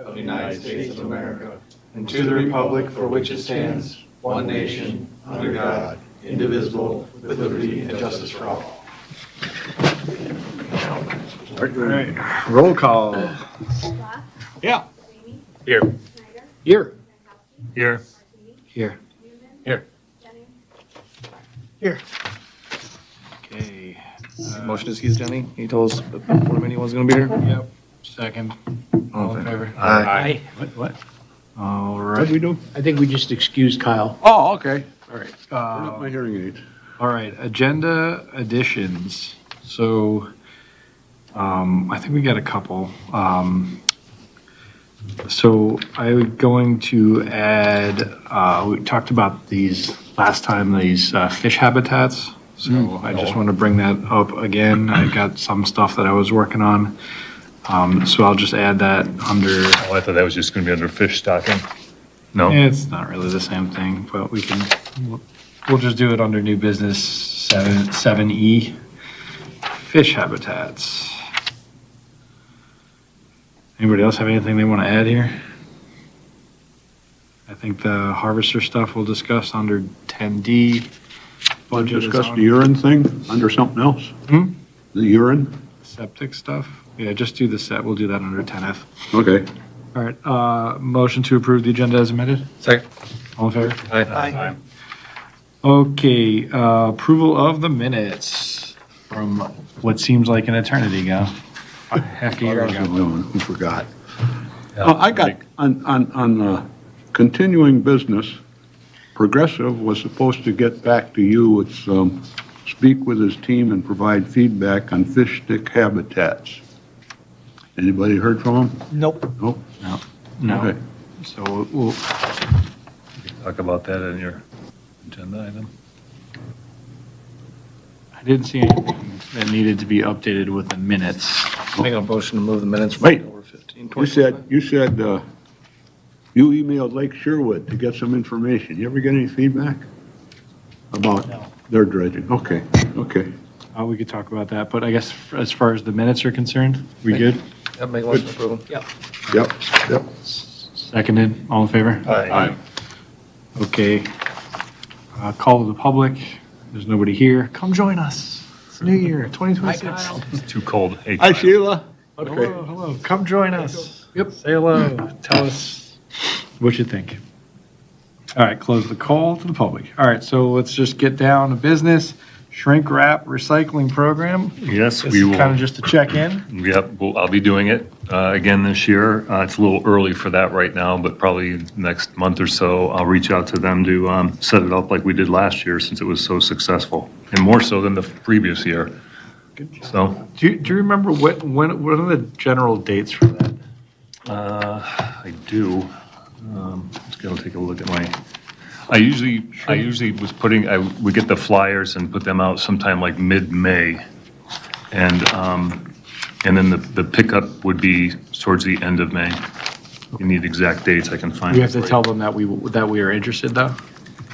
of the United States of America, and to the republic for which it stands, one nation, under God, indivisible, with liberty and justice for all. All right, roll call. Black, Yeah. Ramey, Here. Snyder, Here. Jankowski, Here. Martini, Here. Newman, Here. Jennings, Here. Okay. Motion to excuse Jenny. He told us before the meeting was going to be here. Yep. Second. All in favor? Aye. What? All What right. did we do? I think we just excused Kyle. Oh, okay. All right. Turn up my hearing aids. All right. Agenda additions. So, I think we got a couple. So I'm going to add, we talked about these last time, these fish habitats. So I just want to bring that up again. I got some stuff that I was working on. So I'll just add that under, Oh, I thought that was just gonna be under fish stocking. No? it's not really the same thing, but we'll just do it under new business 7E, fish habitats. Anybody else have anything they want to add here? I think the harvester stuff we'll discuss under 10D. Budget is Discuss on. the urine thing under something else. Hmm? The urine? Septic stuff? Yeah, just do the set, we'll do that under 10F. Okay. All right, motion to approve the agenda as amended? Second. All in favor? Aye. Okay, approval of the minutes from what seems like an eternity ago. Half a year ago. Who forgot? I got, on continuing business, Progressive was supposed to get back to you. It's speak with his team and provide feedback on fish stick habitats. Anybody heard from him? Nope. Nope. No, Okay. so we'll, Talk about that in your agenda item. I didn't see anything that needed to be updated with the minutes. Make a motion to move the minutes from Wait. October 15, You 20. said, you emailed Lake Sherwood to get some information. You ever get any feedback about their dredging? Okay, okay. We could talk about that, but I guess as far as the minutes are concerned, we good? Yep, make a motion to approve them. Yep. Seconded, all in favor? Aye. Okay. Call to the public. There's nobody here. Come join us. It's New Year, 2026. It's too cold. Hey, Hi, Sheila. Hello, Okay. hello. Come join us. Yep. Say hello. Tell us what you think. All right, close the call to the public. All right, so let's just get down to business. Shrink wrap recycling program. Yes, This we is will. kind of just a check-in. Yep, well, I'll be doing it again this year. It's a little early for that right now, but probably next month or so, I'll reach out to them to set it up like we did last year since it was so successful, and more so than the previous year. So, Do you remember what are the general dates for that? I do. Just gonna take a look at my, I usually was we get the flyers and put them out sometime like mid-May. And then the pickup would be towards the end of May. You need exact dates, I can find. We have them to for tell you. them that we are interested, though?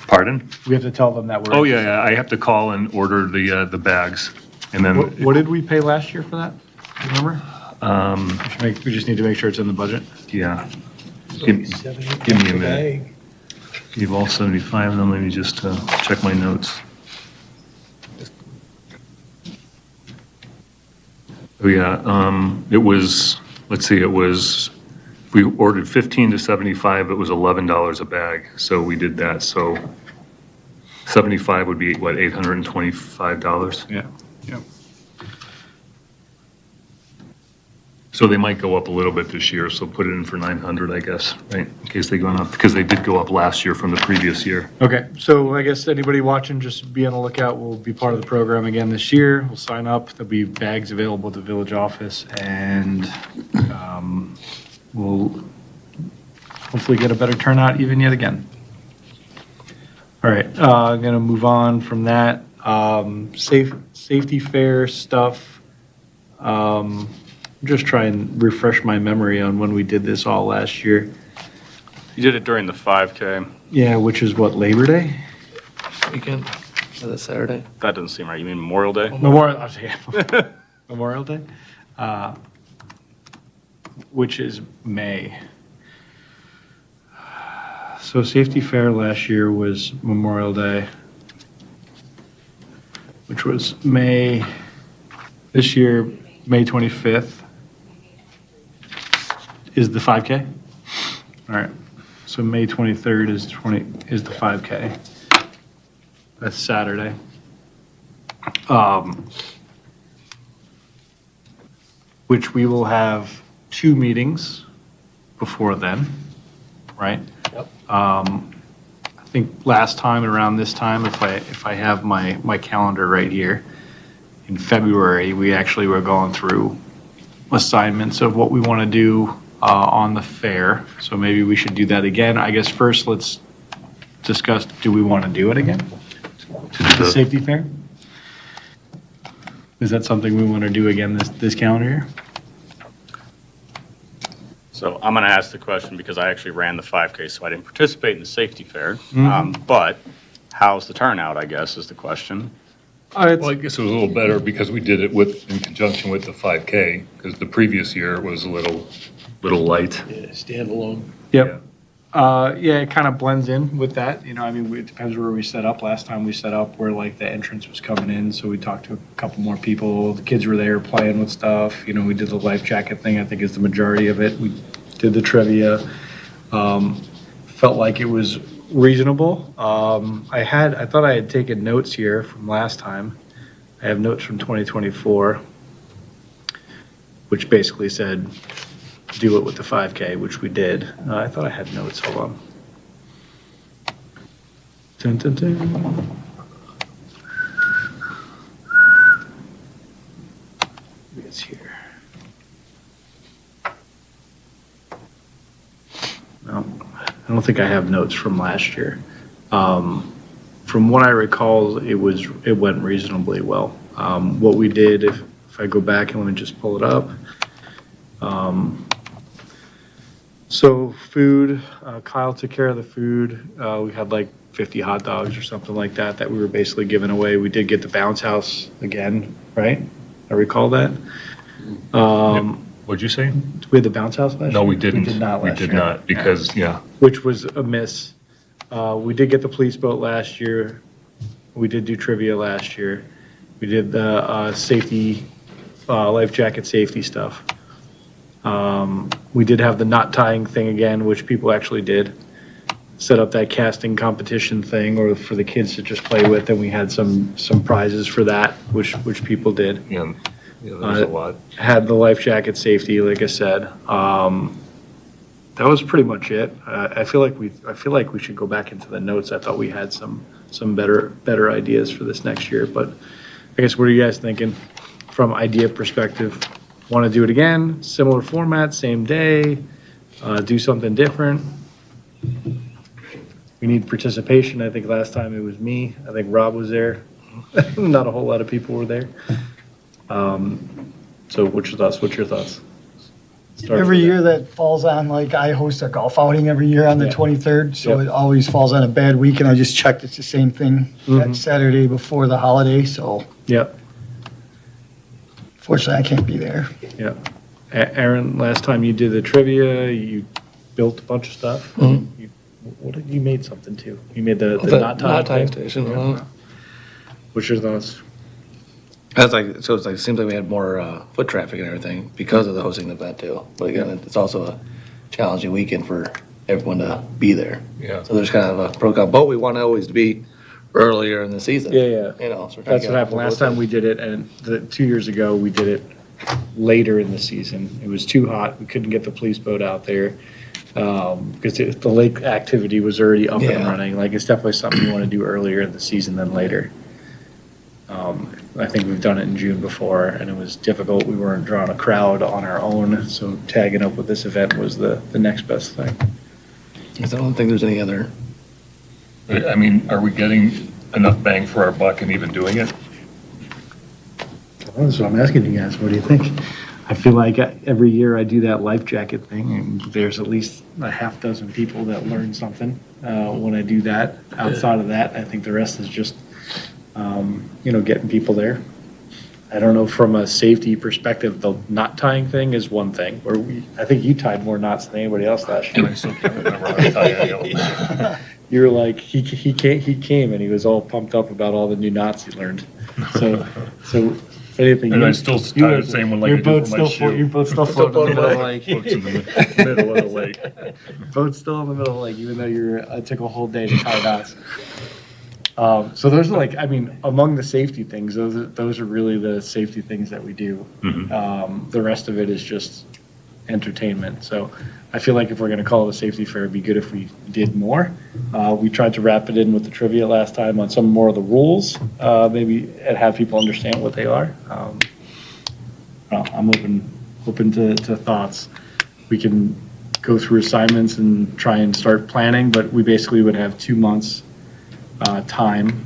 Pardon? We have to tell them that we're. Oh, yeah, I have to call and order the bags. And then, What did we pay last year for that? Do you remember? We just need to make sure it's in the budget. yeah. Give me a minute. You've all 75 of them, let me just check my notes. Oh, yeah, it was, let's see, we ordered 15 to 75, it was $11 a bag, so we did that, so 75 would be, what, $825? Yeah. Yep. So they might go up a little bit this year, so put it in for 900, I guess, right, in case they go up, because they did go up last year from the previous year. Okay, so I guess anybody watching, just be on the lookout. We'll be part of the program again this year. We'll sign up. There'll be bags available at the village office, and we'll hopefully get a better turnout even yet again. All right, I'm gonna move on from that. Safety fair stuff. Just try and refresh my memory on when we did this all last year. You did it during the 5K. Yeah, which is what, Labor Day? Weekend, or the Saturday. That doesn't seem right. You mean Memorial Day? Memorial Day, which is May. So Safety Fair last year was Memorial Day, which was May, this year, May 25th is the 5K? All right, so May 23rd is the 5K. That's Saturday. Which we will have 2 meetings before then, right? Yep. I think last time around this time, if I have my calendar right here, in February, we actually were going through assignments of what we want to do on the fair. So maybe we should do that again. I guess first, let's discuss, do we want to do it again? The safety fair? Is that something we want to do again this calendar year? So I'm going to ask the question because I actually ran the 5K, so I didn't participate in the safety fair. Mm-hmm. But how's the turnout, I guess, is the question. Well, I guess it was a little better because we did it in conjunction with the 5K, because the previous year it was a little light. Yeah, standalone. Yep. Yeah, it kind of blends in with that, I mean, it depends where we set up. Last time we set up where like the entrance was coming in, so we talked to a couple more people. The kids were there playing with stuff, we did the life jacket thing, I think is the majority of it. We did the trivia. Felt like it was reasonable. I thought I had taken notes here from last time. I have notes from 2024, which basically said, do it with the 5K, which we did. I thought I had notes, hold on. Dun, dun, dun. It's here. No, I don't think I have notes from last year. From what I recall, it went reasonably well. What we did, if I go back and let me just pull it up. So food, Kyle took care of the food. We had like 50 hot dogs or something like that we were basically giving away. We did get the bounce house again, right? I recall that. What'd you say? We had the bounce house last year? No, we didn't. We did not last year. We did not, because, yeah. Which was a miss. We did get the police boat last year. We did do trivia last year. We did the safety, life jacket safety stuff. We did have the knot tying thing again, which people actually did. Set up that casting competition thing or for the kids to just play with, and we had some prizes for that, which people did. Yeah, there was a lot. Had the life jacket safety, like I said. That was pretty much it. I feel like we should go back into the notes. I thought we had some better ideas for this next year, but I guess what are you guys thinking from idea perspective? Want to do it again, similar format, same day, do something different? We need participation. I think last time it was me. I think Rob was there. Not a whole lot of people were there. So what's your thoughts? Start Every with year that falls on, like, I host a golf outing every year on the Yeah. 23rd, so Yep. it always falls on a bad week, and I just checked, it's the same thing Mhm. that Saturday before the holiday, so Yep, fortunately, I can't be there. yep. Aaron, last time you did the trivia, you built a bunch of stuff. Mhm. You made something too. You made the The knot tie knot tying thing? station, Yeah. What's your thoughts? That's like, so it's like, seems like we had more foot traffic and everything because of the hosting event too. But again, it's also a challenging weekend for everyone to be there. Yeah. So there's kind of a protocol, but we want to always be earlier in the season. Yeah. You know, so we're trying to That's get what happened both last time those. we did it, and 2 years ago, we did it later in the season. It was too hot, we couldn't get the police boat out there, because the lake activity was already up and Yeah. running. Like, it's definitely something you want to do earlier in the season than later. I think we've done it in June before, and it was difficult. We weren't drawing a crowd on our own, so tagging up with this event was the next best thing. I don't think there's any other. I mean, are we getting enough bang for our buck in even doing it? That's what I'm asking you guys. What do you think? I feel like every year I do that life jacket thing, and there's at least a half dozen people that learn something when I do that. Outside of that, I think the rest is just, getting people there. I don't know, from a safety perspective, the knot tying thing is one thing, where I think you tied more knots than anybody else last year. I still can't remember how to tie it. You were like, he came and he was all pumped up about all the new knots he learned. So if anything. And I you- still you tie were- the same one like your I do boat's for my still shoe. Your boat's still floating in the middle of the lake. Floats in the middle of the lake. Boat's still in the middle of the lake, even though it took a whole day to tie knots. So those are like, I mean, among the safety things, those are really the safety things that we do. The rest of it is just entertainment. So I feel like if we're gonna call it a safety fair, it'd be good if we did more. We tried to wrap it in with the trivia last time on some more of the rules, maybe, and have people understand what they are. I'm open to thoughts. We can go through assignments and try and start planning, but we basically would have 2 months time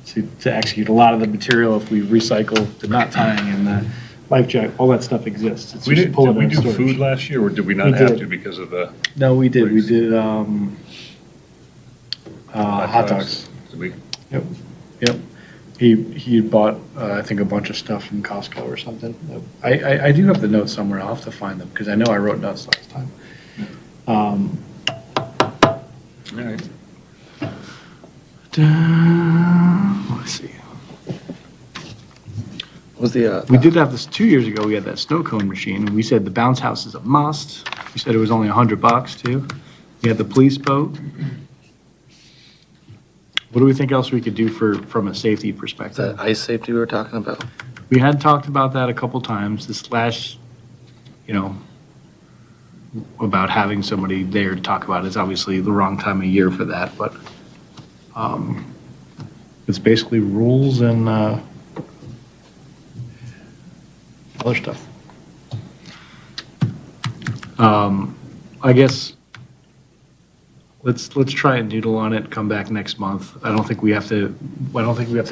to execute a lot of the material if we recycle the knot tying and the life jacket, all that stuff exists. It's We just did pull it we in do storage. food last year, or did we not We have did. to because of the No, we did. We Please. did hot dogs. Did we- Yep. He had bought, I think, a bunch of stuff from Costco or something. I do have the notes somewhere. I'll have to find them because I know I wrote notes last time. All right. Let's see. Was the, We did have this 2 years ago. We had that snow cone machine, and we said the bounce house is a must. We said it was only $100 too. We had the police boat. What do we think else we could do from a safety perspective? the ice safety we were talking about? We had talked about that a couple times. This last, about having somebody there to talk about it. It's obviously the wrong time of year for that, but it's basically rules and other stuff. I guess let's try and doodle on it, come back next month. I don't think we have to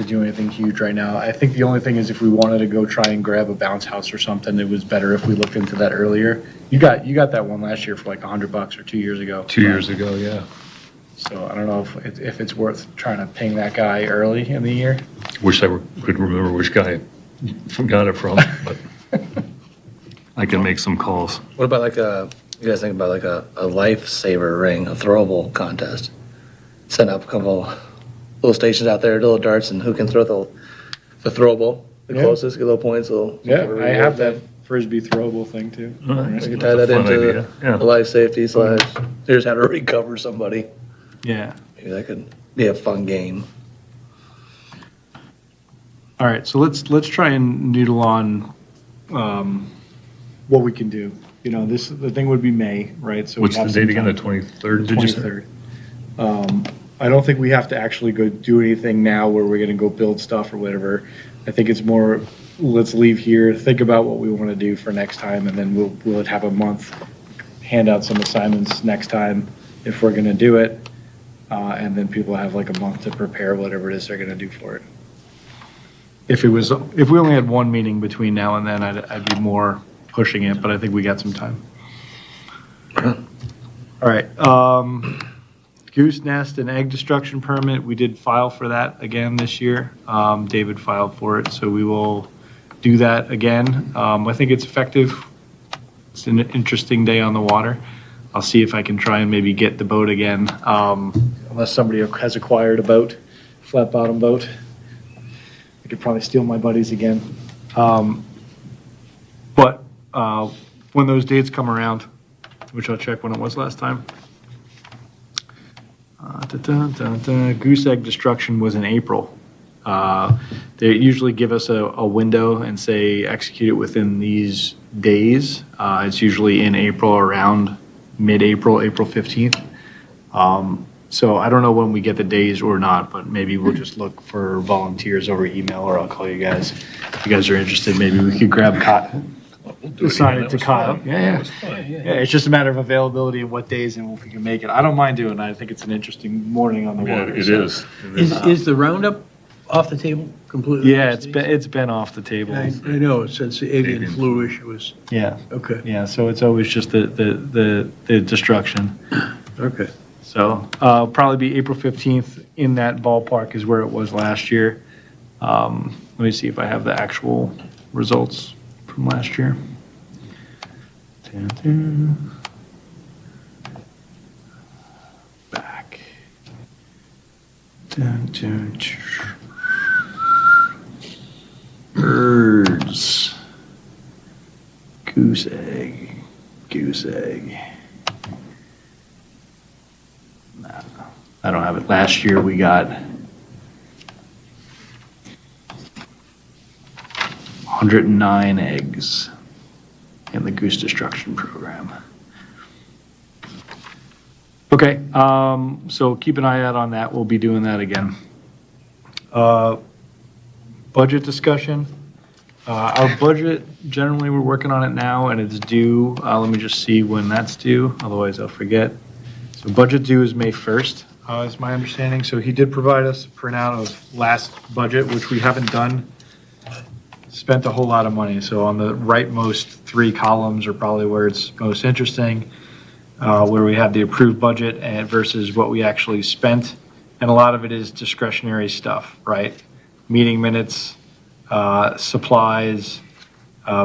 do anything huge right now. I think the only thing is if we wanted to go try and grab a bounce house or something, it was better if we looked into that earlier. You got that one last year for like $100 or 2 years ago. 2 years ago, yeah. So I don't know if it's worth trying to ping that guy early in the year. Wish I could remember which guy got it from, but I can make some calls. What about you guys think about like a lifesaver ring, a throwable contest? Set up a couple little stations out there, little darts, and who can throw the throwable, the Yeah. closest, get little points. Yeah, I have that Frisbee throwable thing too. We can tie that into the life safety / here's how to recover somebody. Yeah. Maybe that could be a fun game. All right, so let's try and noodle on What we can do, the thing would be May, right? So we What's the have some date again, the time. 23rd? did you say? 23rd. I don't think we have to actually go do anything now where we're gonna go build stuff or whatever. I think it's more, let's leave here, think about what we wanna do for next time, and then we'll have a month, hand out some assignments next time if we're gonna do it. And then people have like a month to prepare whatever it is they're gonna do for it. if we only had one meeting between now and then, I'd be more pushing it, but I think we got some time. All right, goose nest and egg destruction permit, we did file for that again this year. David filed for it, so we will do that again. I think it's effective. It's an interesting day on the water. I'll see if I can try and maybe get the boat again, unless somebody has acquired a boat, flat bottom boat. I could probably steal my buddies again. But when those dates come around, which I'll check when it was last time. Goose egg destruction was in April. They usually give us a window and say execute it within these days. It's usually in April, around mid-April, April 15th. So I don't know when we get the days or not, but maybe we'll just look for volunteers over email, or I'll call you guys. If you guys are interested, maybe we could grab Kyle. Assign it to Kyle. Yeah. Yeah, it's just a matter of availability and what days and if we can make it. I don't mind doing it. I think it's an interesting morning on the Yeah, water. it so- is. Is the roundup off the table completely? Yeah, it's been off the table. I know, since the avian Avian flu issue was, Yeah, okay, yeah, so it's always just the destruction. okay. So, probably be April 15th, in that ballpark is where it was last year. Let me see if I have the actual results from last year. Back. Birds. Goose egg. Goose egg. Nah, I don't have it. Last year we got 109 eggs in the goose destruction program. Okay, so keep an eye out on that. We'll be doing that again. Budget discussion. Our budget, generally, we're working on it now, and it's due. Let me just see when that's due, otherwise I'll forget. So budget due is May 1st, is my understanding. So he did provide us a printout of last budget, which we haven't done. Spent a whole lot of money. So on the rightmost 3 columns are probably where it's most interesting, where we have the approved budget and versus what we actually spent. And a lot of it is discretionary stuff, right? Meeting minutes, supplies,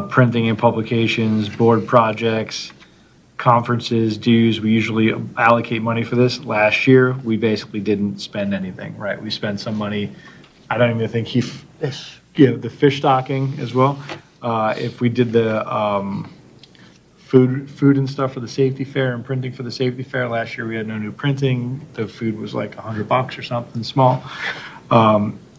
printing and publications, board projects, conferences, dues. We usually allocate money for this. Last year, we basically didn't spend anything, right? We spent some money. I don't even think the fish stocking as well. If we did the food and stuff for the safety fair and printing for the safety fair, last year we had no new printing. The food was like $100 or something small.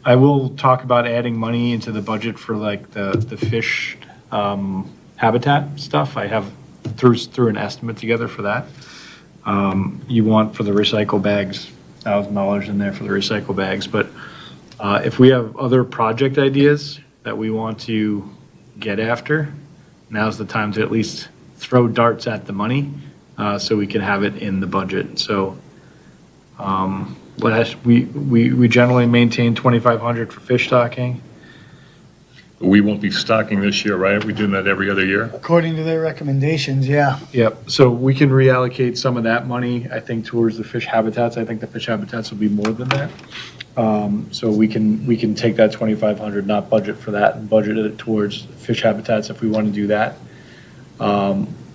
I will talk about adding money into the budget for like the fish habitat stuff. I have threw an estimate together for that. You want for the recycle bags, $1,000 in there for the recycle bags. But if we have other project ideas that we want to get after, now's the time to at least throw darts at the money so we can have it in the budget. So we generally maintain $2,500 for fish stocking. We won't be stocking this year, right? We're doing that every other year? According to their recommendations, yeah. Yep, so we can reallocate some of that money, I think, towards the fish habitats. I think the fish habitats will be more than that. So we can take that 2,500, not budget for that, and budget it towards fish habitats if we want to do that.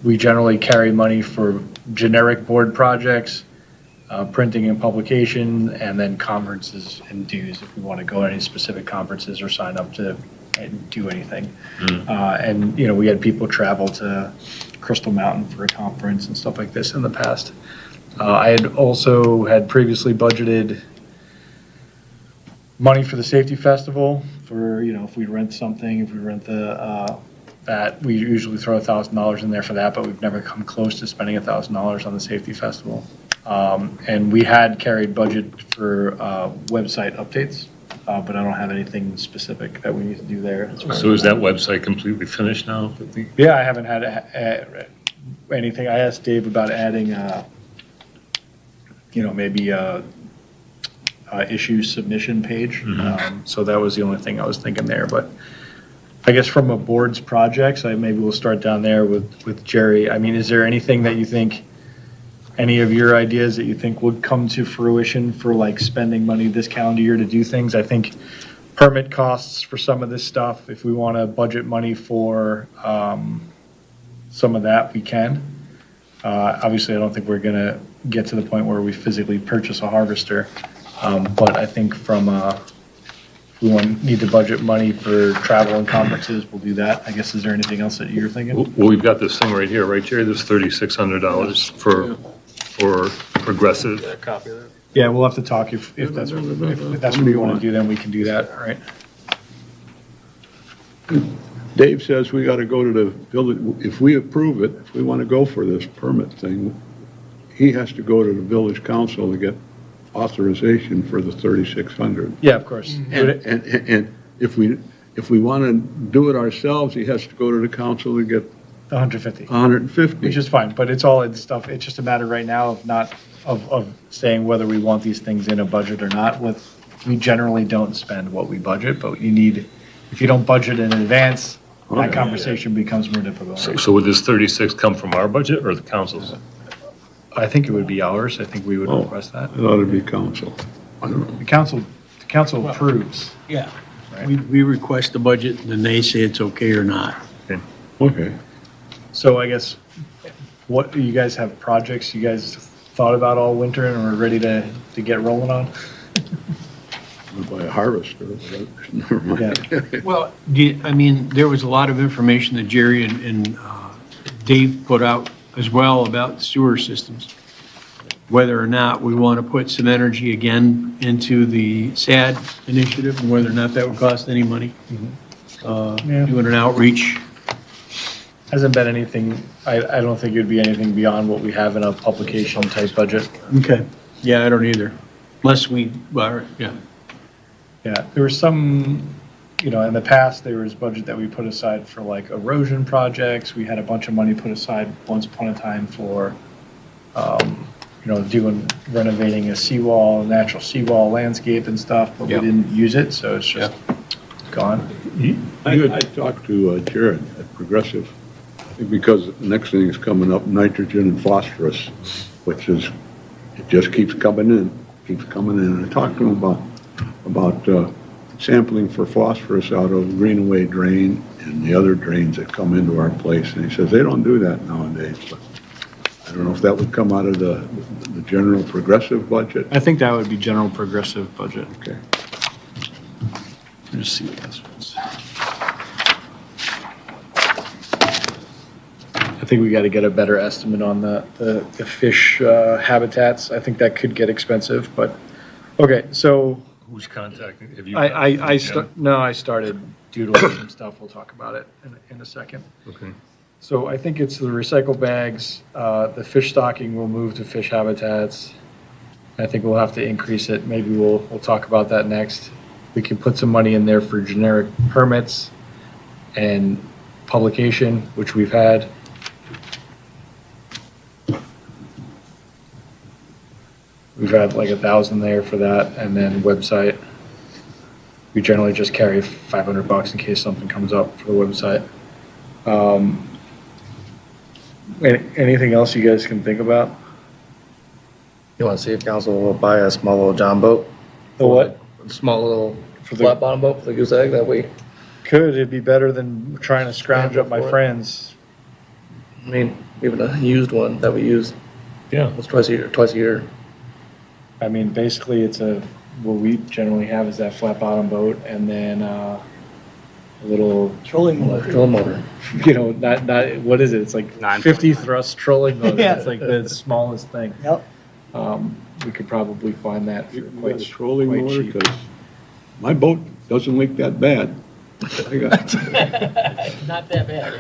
We generally carry money for generic board projects, printing and publication, and then conferences and dues if we want to go to any specific conferences or sign up to do anything. And, you know, we had people travel to Crystal Mountain for a conference and stuff like this in the past. I had also had previously budgeted money for the safety festival for, you know, if we rent something, if we rent that, we usually throw $1,000 in there for that, but we've never come close to spending $1,000 on the safety festival. And we had carried budget for website updates, but I don't have anything specific that we need to do there. So is that website completely finished now? Yeah, I haven't had anything. I asked Dave about adding, you know, maybe issue submission page. So that was the only thing I was thinking there. But I guess from a board's projects, maybe we'll start down there with Jerry. I mean, is there anything that you think, any of your ideas that you think would come to fruition for like spending money this calendar year to do things? I think permit costs for some of this stuff, if we want to budget money for some of that, we can. Obviously, I don't think we're going to get to the point where we physically purchase a harvester. But I think from, if we need to budget money for travel and conferences, we'll do that. I guess, is there anything else that you're thinking? Well, we've got this thing right here, right, Jerry? There's $3,600 for progressive. Yeah, we'll have to talk if that's what we want to do, then we can do that, all right? Dave says we got to go to the village, if we approve it, if we want to go for this permit thing, he has to go to the village council to get authorization for the 3,600. Yeah, of course. And if we want to do it ourselves, he has to go to the council to get 150. 150. Which is fine, but it's all in stuff. It's just a matter right now of saying whether we want these things in a budget or not. We generally don't spend what we budget, but if you don't budget in advance, that conversation becomes more difficult. So would this 36 come from our budget or the council's? I think it would be ours. I think we would request that. It ought to be council. I don't know. The council approves. Yeah. We request the budget, and then they say it's okay or not. Okay. So I guess, what, you guys have projects you guys thought about all winter and are ready to get rolling on? By a harvester, but never mind. Well, I mean, there was a lot of information that Jerry and Dave put out as well about sewer systems. Whether or not we want to put some energy again into the SAD initiative, and whether or not that would cost any money. Yeah. Doing an outreach. Hasn't been anything, I don't think it would be anything beyond what we have in a publication type budget. Okay. Yeah, I don't either. Unless we, well, yeah. Yeah, there was some, in the past, there was budget that we put aside for like erosion projects. We had a bunch of money put aside once upon a time for, renovating a seawall, natural seawall landscape and stuff, but we Yep. didn't use it, so it's just gone. I talked to Jared at Progressive, I think because the next thing is coming up, nitrogen and phosphorus, which is, it just keeps coming in. And I talked to him about sampling for phosphorus out of Greenaway drain and the other drains that come into our place, and he says they don't do that nowadays, but I don't know if that would come out of the general Progressive budget. I think that would be general progressive budget. Okay. Let me just see what this was. I think we got to get a better estimate on the fish habitats. I think that could get expensive, but, okay, so Who's contacting? Have you? I Yeah. started doodling some stuff. We'll talk about it in a second. Okay. So I think it's the recycle bags, the fish stocking will move to fish habitats. I think we'll have to increase it. Maybe we'll talk about that next. We can put some money in there for generic permits and publication, which we've had. We've had like 1,000 there for that, and then website. We generally just carry $500 in case something comes up for the website. Anything else you guys can think about? You want to see if council will buy a small little John boat? The what? Small little For the- flat bottom boat for the goose egg that we, Could, it'd be better than trying to scrounge up my friends. I mean, even a used one that we use. Yeah. It's twice a year. I mean, basically, what we generally have is that flat bottom boat and then, a little, Trolling motor. Trolling motor. not, what is it? It's like 9.9. 50 thrust trolling motor. Yeah. It's like the smallest thing. Yep. We could probably find that for You got quite a trolling quite motor? cheap. 'Cause my boat doesn't leak that bad. I got, Not that bad.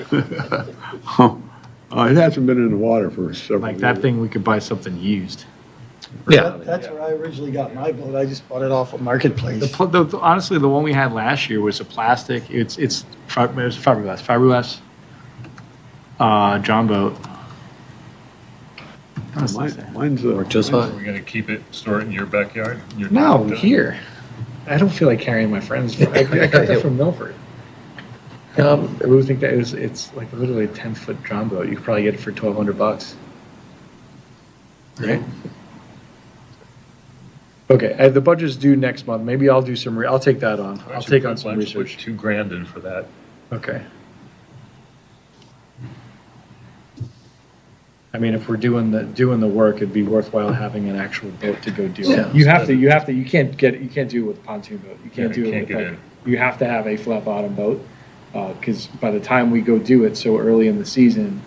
it hasn't been in the water for several Like years. that thing, we could buy something used. Yeah. That's where I originally got my boat. I just bought it off of Marketplace. Honestly, the one we had last year was a plastic. It was fiberglass. John boat. Mine's a, Just Are fine. we gonna keep it, store it in your backyard? Your- No, here. I don't feel like carrying my friends. I got that from Milford. I would think that it's like literally a 10-foot John boat. You could probably get it for $1,200. Right? Okay, the budget's due next month. Maybe I'll do I'll take that on. I'll take on some Why don't you put research. $2,000 in for that. Okay. I mean, if we're doing the work, it'd be worthwhile having an actual boat to go do Yeah. it. You can't do it with a pontoon boat. You can't Yeah, do you it can't with get that. in. You have to have a flat bottom boat, because by the time we go do it so early in the season,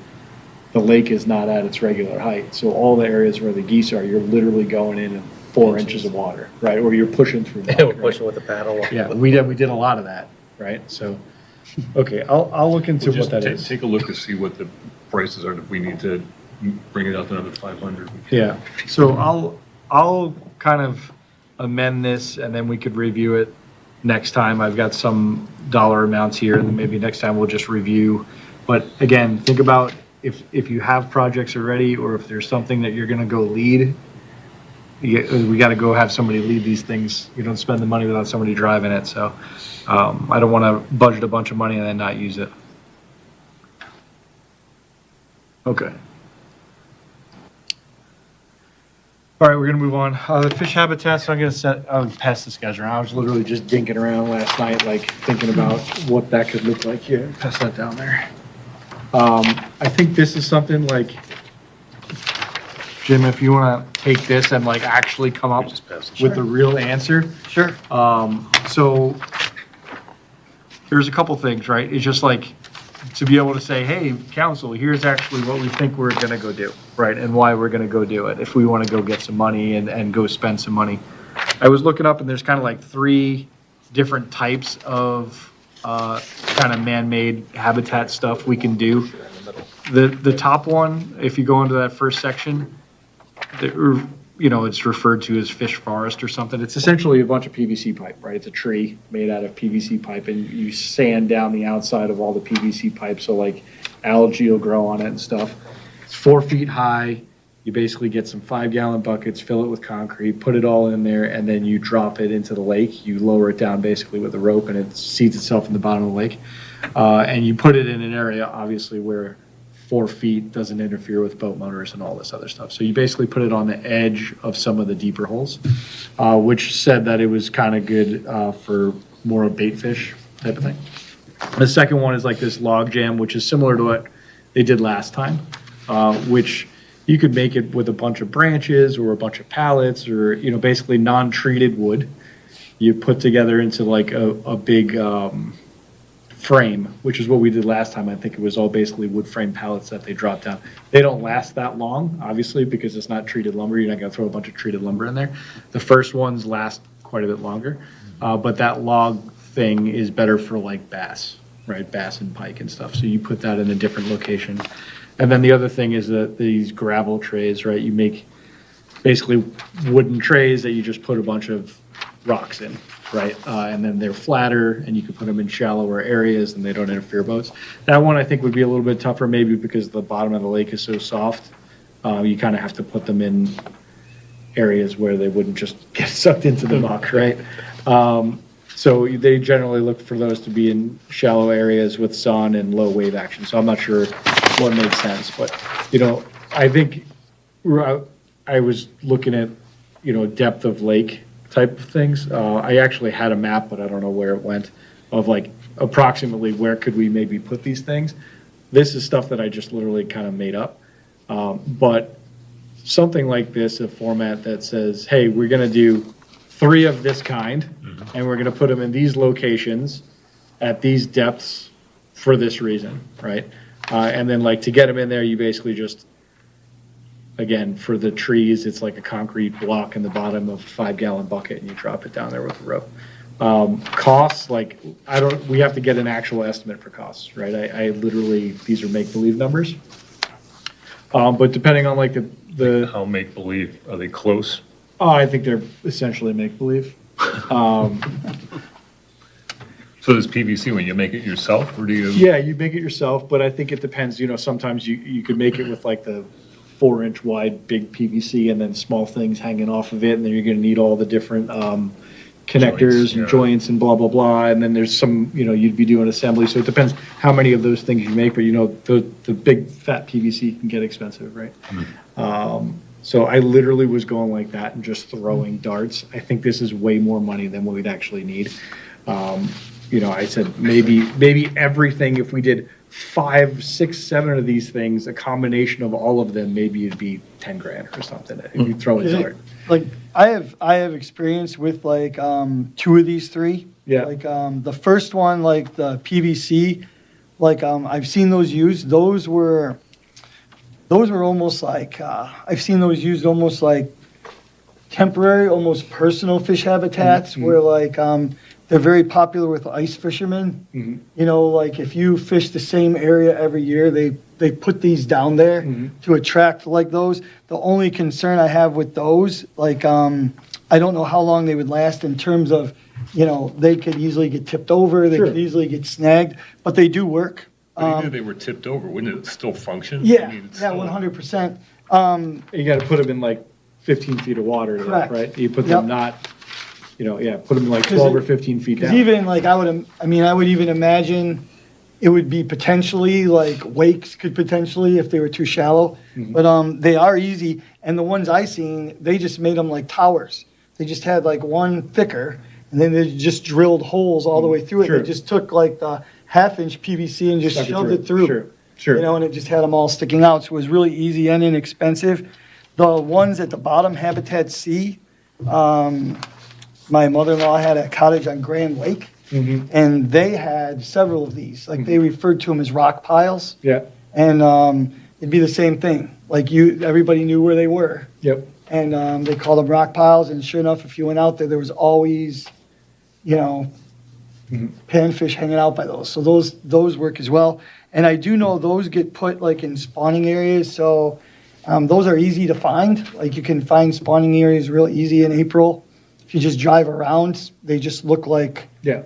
the lake is not at its regular height. So all the areas where the geese are, you're literally going in 4 inches of water, right? Or you're pushing through. We're muck, right? pushing with the paddle. Yeah, we did a lot of that, right? So, okay, I'll look into We'll what just that is. take a look to see what the prices are, if we need to bring it up to another 500. Yeah, so I'll kind of amend this and then we could review it next time. I've got some dollar amounts here and then maybe next time we'll just review. But again, think about if you have projects already or if there's something that you're gonna go lead, we gotta go have somebody lead these things. You don't spend the money without somebody driving it, so I don't wanna budget a bunch of money and then not use it. Okay. All right, we're gonna move on. The fish habitats, I'm gonna pass this guys around. I was literally just dinking around last night, like thinking about what that could look like. Here, pass that down there. I think this is something like, Jim, if you wanna take this and like actually come up with the real answer. Sure. So there's a couple things, right? It's just like to be able to say, hey, council, here's actually what we think we're gonna go do, right? And why we're gonna go do it, if we wanna go get some money and go spend some money. I was looking up and there's kind of like 3 different types of kind of man-made habitat stuff we can do. The top one, if you go into that first section, it's referred to as fish forest or something. It's essentially a bunch of PVC pipe, right? It's a tree made out of PVC pipe, and you sand down the outside of all the PVC pipe, so like algae will grow on it and stuff. It's 4 feet high. You basically get some 5-gallon buckets, fill it with concrete, put it all in there, and then you drop it into the lake. You lower it down basically with a rope, and it seeds itself in the bottom of the lake. And you put it in an area, obviously, where 4 feet doesn't interfere with boat motors and all this other stuff. So you basically put it on the edge of some of the deeper holes, which said that it was kind of good for more of bait fish type of thing. The second one is like this log jam, which is similar to what they did last time, which you could make it with a bunch of branches or a bunch of pallets or, basically non-treated wood. You put together into like a big frame, which is what we did last time. I think it was all basically wood frame pallets that they dropped down. They don't last that long, obviously, because it's not treated lumber. You're not going to throw a bunch of treated lumber in there. The first ones last quite a bit longer, but that log thing is better for like bass, right? Bass and pike and stuff. So you put that in a different location. And then the other thing is that these gravel trays, right? You make basically wooden trays that you just put a bunch of rocks in, right? And then they're flatter, and you can put them in shallower areas, and they don't interfere boats. That one I think would be a little bit tougher, maybe because the bottom of the lake is so soft. You kind of have to put them in areas where they wouldn't just get sucked into the muck, right? So they generally look for those to be in shallow areas with sun and low wave action. So I'm not sure what makes sense, but I think I was looking at depth of lake type of things. I actually had a map, but I don't know where it went, of like approximately where could we maybe put these things. This is stuff that I just literally kind of made up, but something like this, a format that says, hey, we're going to do 3 of this kind, and we're going to put them in these locations at these depths for this reason, right? And then like to get them in there, you basically just, again, for the trees, it's like a concrete block in the bottom of a 5-gallon bucket, and you drop it down there with a rope. Costs, like, we have to get an actual estimate for costs, right? I literally, these are make-believe numbers. But depending on like the How make-believe, are they close? I think they're essentially make-believe. So this PVC, when you make it yourself, or do you? Yeah, you make it yourself, but I think it depends, sometimes you could make it with like the 4-inch wide big PVC and then small things hanging off of it, and then you're gonna need all the different connectors Joints, and yeah. joints and blah, blah, blah, and then there's some, you'd be doing assembly, so it depends how many of those things you make, but the big fat PVC can get expensive, right? So I literally was going like that and just throwing darts. I think this is way more money than what we'd actually need. I said maybe everything, if we did 5, 6, 7 of these things, a combination of all of them, maybe it'd be 10 grand or something if you throw a dart. Like I have experience with like 2 of these 3. Yeah. Like the first one, like the PVC, like I've seen those used. Those were almost like I've seen those used almost like temporary, almost personal fish habitats where like they're very popular with ice fishermen. Like if you fish the same area every year, they put these down there to attract like those. The only concern I have with those, like I don't know how long they would last in terms of, they could easily get tipped over, they could easily get snagged, but they do work. But even if they were tipped over, wouldn't it still function? Yeah, I mean, it's yeah, still- 100%. You gotta put them in like 15 feet of water, Correct. right? You put them Yep. put them like 12 or 15 feet Because down. even like I would even imagine, it would be potentially like wakes could potentially if they were too shallow. But they are easy. And the ones I seen, they just made them like towers. They just had like one thicker and then they just drilled holes all the way through it. Sure. They just took like the 1/2-inch PVC and just Stuck shoved it through. Sure, sure. You know, and it just had them all sticking out. So it was really easy and inexpensive. The ones at the bottom, Habitat C, my mother-in-law had a cottage on Grand Lake, and they had several of these. Like they referred to them as rock piles, Yeah, and it'd be the same thing. Like everybody knew where they were, yep. and they called them rock piles. And sure enough, if you went out there, there was always, you know, panfish hanging out by those. So those work as well. And I do know those get put like in spawning areas, so those are easy to find. Like you can find spawning areas real easy in April. If you just drive around, they just look like Yeah,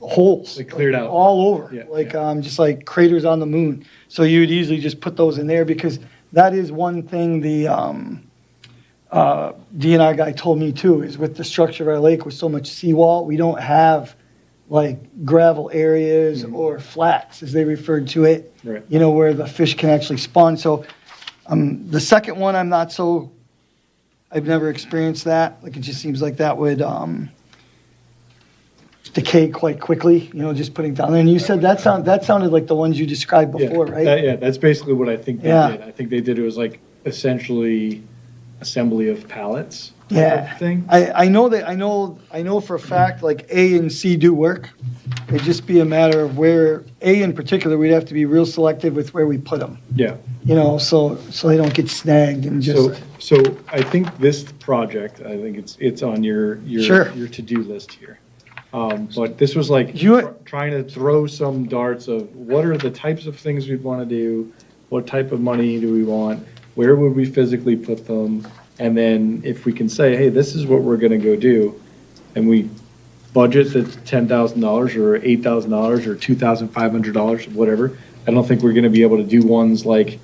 holes. They cleared out. All over, Yeah, like just like craters on the moon. So you would easily just put those in there because that is one thing the DNR guy told me too, is with the structure of our lake with so much seawall, we don't have like gravel areas or flats, as they referred to it. Right. You know, where the fish can actually spawn. So the second one, I've never experienced that. Like it just seems like that would decay quite quickly, you know, just putting down there. And you said that sounded like the ones you described before, right? Yeah, that's basically what I think they Yeah. did. I think they did, it was like essentially assembly of pallets. type Yeah. of Thing. I know for a fact, like A and C do work. It'd just be a matter of where, A in particular, we'd have to be real selective with where we put them, Yeah. you know, so they don't get snagged and just, So I think this project, I think it's on your Sure. your to-do list here. But this was like You- trying to throw some darts of what are the types of things we want to do, what type of money do we want, where would we physically put them, and then if we can say, hey, this is what we're going to go do, and we budget the $10,000 or $8,000 or $2,500, whatever. I don't think we're going to be able to do ones like,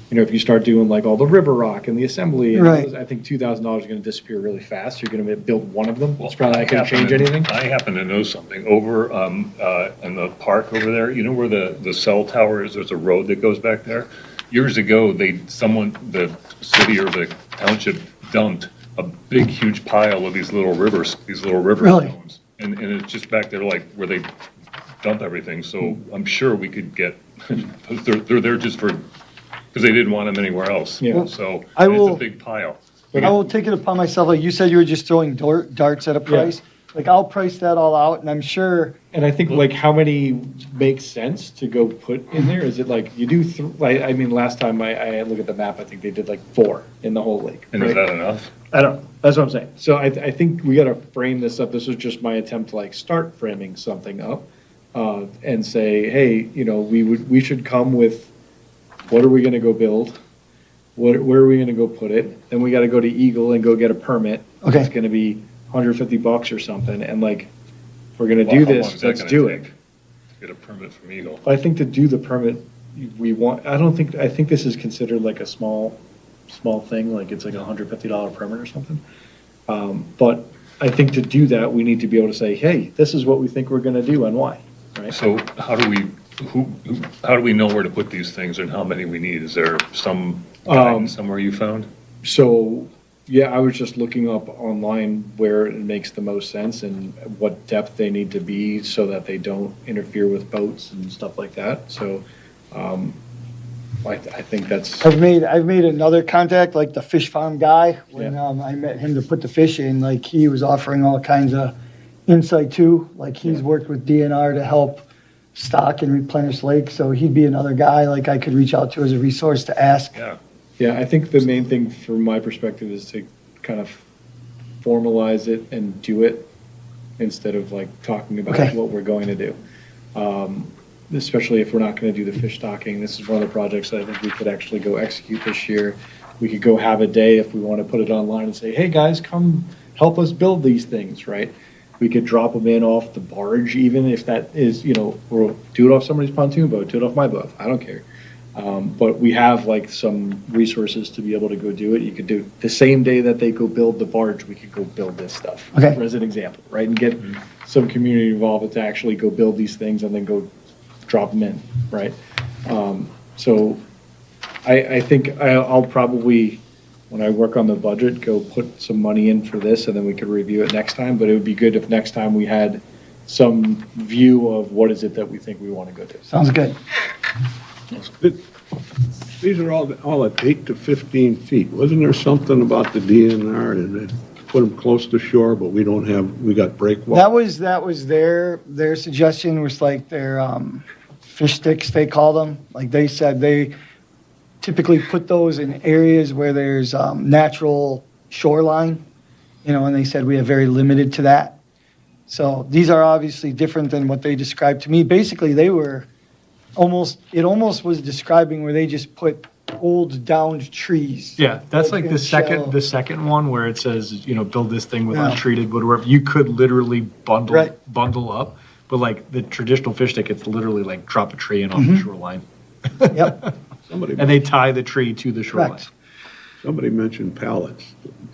you know, if you start doing like all the river rock and the assembly, and Right. those, I think $2,000 is going to disappear really fast. You're going to build one of them. Well, It's probably not going to change anything. I happen to know something. Over in the park over there, you know where the cell tower is? There's a road that goes back there. Years ago, the city or the township dumped a big, huge pile of these little river Really? stones. And it's just back there like where they dump everything. So I'm sure we could get, they're there just for, because they didn't want them anywhere else. Yeah. So I and it's will- a big pile. I will take it upon myself, like you said, you were just throwing darts at a price. Like I'll price that all out and I'm sure, And I think like how many make sense to go put in there? Is it like you do, I mean, last time I look at the map, I think they did like 4 in the whole lake. And is right? that enough? I don't know. That's what I'm saying. So I think we got to frame this up. This was just my attempt to like start framing something up and say, hey, you know, we should come with what are we going to go build? Where are we going to go put it? Then we got to go to Eagle and go get a permit. Okay. It's going to be $150 or something. And like, if we're going to do Well, how long this, is that let's gonna do take? it. Get a permit from Eagle. I think to do the permit, I think this is considered like a small thing, like it's like a $150 permit or something. But I think to do that, we need to be able to say, hey, this is what we think we're gonna do and why, right? So how do we know where to put these things and how many we need? Is there some guidance somewhere you found? So, yeah, I was just looking up online where it makes the most sense and what depth they need to be so that they don't interfere with boats and stuff like that. So, I think that's, I've made another contact, like the fish farm guy, when Yeah. I met him to put the fish in, like he was offering all kinds of insight too. Like he's worked with DNR to help stock and replenish lakes, so he'd be another guy like I could reach out to as a resource to ask. Yeah. yeah, I think the main thing from my perspective is to kind of formalize it and do it instead of like talking about Okay. what we're going to do. Especially if we're not going to do the fish stocking. This is one of the projects that I think we could actually go execute this year. We could go have a day if we want to put it online and say, hey, guys, come help us build these things, right? We could drop them in off the barge, even if that is, you know, or do it off somebody's pontoon boat, do it off my boat. I don't care. But we have like some resources to be able to go do it. You could do the same day that they go build the barge, we could go build this stuff. Okay. As an example, right? And get some community involved to actually go build these things and then go drop them in, right? So I think I'll probably, when I work on the budget, go put some money in for this, and then we could review it next time, but it would be good if next time we had some view of what is it that we think we want to go do. Sounds good. These are all at 8 to 15 feet. Wasn't there something about the DNR that put them close to shore, but we don't have, we got breakwaters? That was their suggestion, was like their fish sticks, they call them. Like they said, they typically put those in areas where there's natural shoreline, and they said we have very limited to that. So these are obviously different than what they described to me. Basically, they were it almost was describing where they just put old downed trees. Yeah, that's like in the shallow. second one where it says, build this thing with Yeah. untreated wood, where you could literally Right. bundle up, but like the traditional fish stick, it's literally like drop a tree in on Mm-hmm. the shoreline. Yep, And they tie the tree to the shoreline. correct. Somebody mentioned pallets.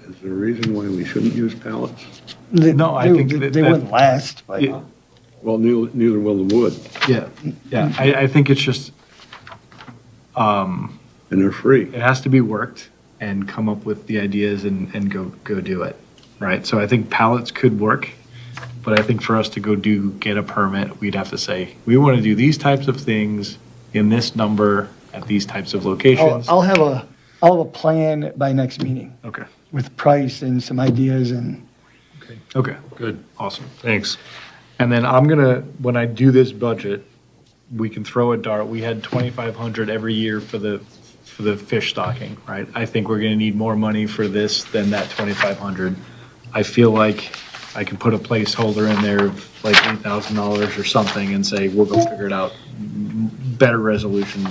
Is there a reason why we shouldn't use pallets? No, I think They that- wouldn't last, but. Yeah. Well, neither will the wood, Yeah, I think it's just, and they're free. it has to be worked and come up with the ideas and go do it, right? So I think pallets could work, but I think for us to get a permit, we'd have to say, we want to do these types of things in this number at these types of locations. I'll have a plan by next meeting Okay, with price and some ideas and. okay, Good, awesome. thanks. And then when I do this budget, we can throw a dart. We had 2,500 every year for the fish stocking, right? I think we're gonna need more money for this than that 2,500. I feel like I can put a placeholder in there of like $8,000 or something and say, we'll go figure it out. Better resolution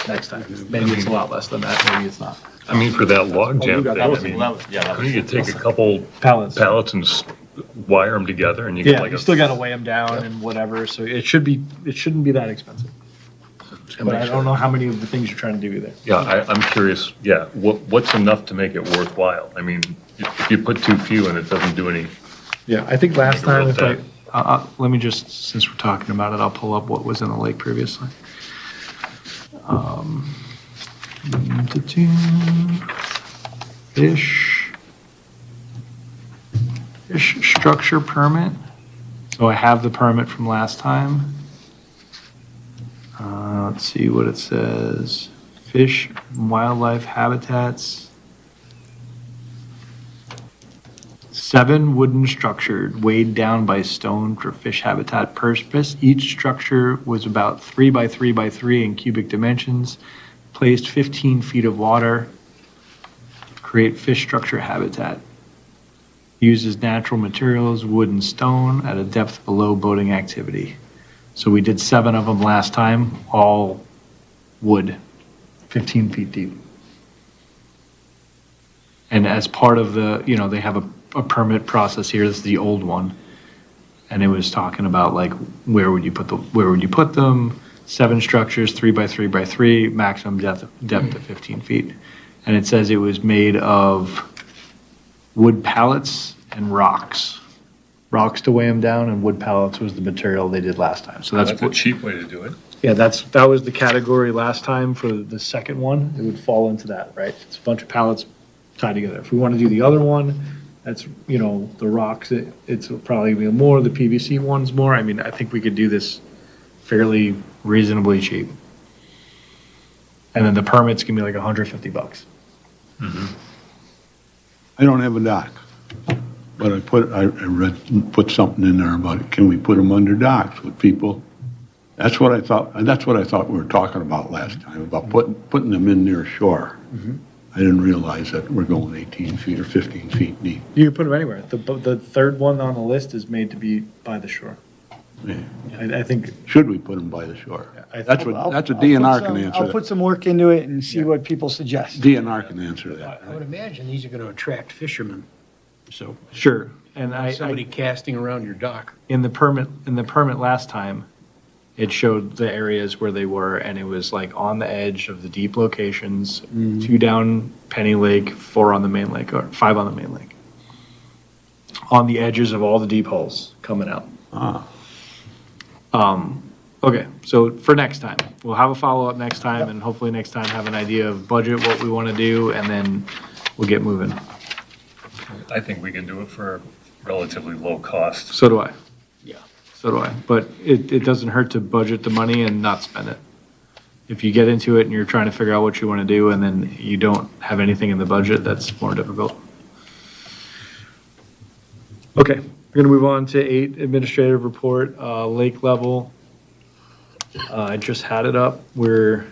next time. Maybe it's a lot less than that, maybe it's not. I mean, for that log jam got thing, I those. mean, Yeah, that couldn't you take a couple Pallets. pallets and wire them together and you get Yeah, like you a. still gotta weigh them down and whatever, so it shouldn't be that expensive. But I don't know how many of the things you're trying to do either. Yeah, I'm curious, yeah, what's enough to make it worthwhile? I mean, if you put too few and it doesn't do any, Yeah, I think last Make a real time, dent. let me just, since we're talking about it, I'll pull up what was in the lake previously. Fish structure permit. So I have the permit from last time. Let's see what it says. Fish and wildlife habitats. 7 wooden structures weighed down by stone for fish habitat purpose. Each structure was about 3 by 3 by 3 in cubic dimensions, placed 15 feet of water, create fish structure habitat. Uses natural materials, wood and stone at a depth below boating activity. So we did 7 of them last time, all wood, 15 feet deep. And as part of the, they have a permit process here. This is the old one. And it was talking about like, where would you put them? 7 structures, 3 by 3 by 3, maximum depth of 15 feet. And it says it was made of wood pallets and rocks. Rocks to weigh them down, and wood pallets was the material they did last time. So that's a cheap way to do it. yeah, that was the category last time for the second one. It would fall into that, right? It's a bunch of pallets tied together. If we want to do the other one, that's, the rocks, it's probably be more, the PVC one's more. I mean, I think we could do this fairly reasonably cheap. And then the permit's gonna be like $150. I don't have a dock, but I put something in there about, can we put them under docks with people? That's what I thought we were talking about last time, about putting them in near shore. I didn't realize that we're going 18 feet or 15 feet deep. You can put them anywhere. The third one on the list is made to be by the shore. Yeah. I think, Should we put them by the shore? I That's think- what, that's a I'll put DNR some- can answer I'll that. put some work into it and see what people suggest. DNR can answer that. I would imagine these are going to attract fishermen. So sure. And somebody casting around your dock. in the permit last time, it showed the areas where they were, and it was like on the edge of the deep locations, 2 down Penny Lake, 4 on the main lake, or 5 on the main lake. On the edges of all the deep holes coming out. Ah, Okay, so for next time, we'll have a follow-up next time, and hopefully next time have an idea of budget, what we want to do, and then we'll get moving. I think we can do it for relatively low cost. So do I. Yeah. So do I. But it doesn't hurt to budget the money and not spend it. If you get into it and you're trying to figure out what you want to do, and then you don't have anything in the budget, that's more difficult. Okay, we're going to move on to 8, administrative report, lake level. I just had it up. We're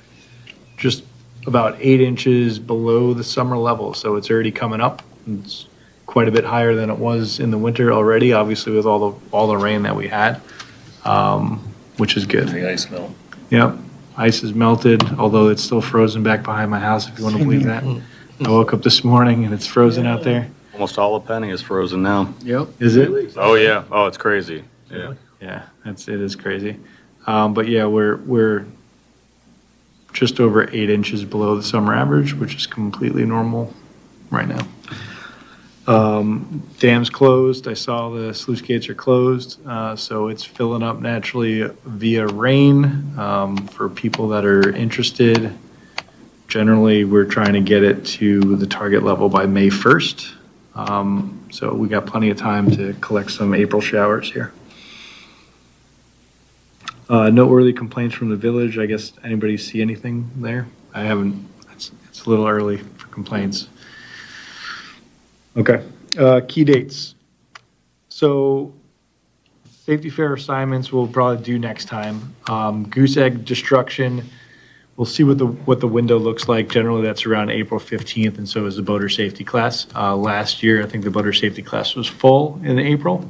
just about 8 inches below the summer level, so it's already coming up. It's quite a bit higher than it was in the winter already, obviously with all the rain that we had, which is good. The ice melt. Yep, ice is melted, although it's still frozen back behind my house, if you want to believe that. I woke up this morning and it's frozen out there. Almost all of Penny is frozen now. Yep. Is it? Oh, yeah. Oh, it's crazy. Yeah. Yeah, it is crazy. But yeah, we're just over 8 inches below the summer average, which is completely normal right now. Dam's closed. I saw the sluice gates are closed, so it's filling up naturally via rain. For people that are interested, generally we're trying to get it to the target level by May 1st. So we got plenty of time to collect some April showers here. Noteworthy complaints from the village. I guess anybody see anything there? I haven't. It's a little early for complaints. Okay. Key dates. So safety fair assignments we'll probably do next time. Goose egg destruction. We'll see what the window looks like. Generally, that's around April 15th, and so is the boater safety class. Last year, I think the boater safety class was full in April.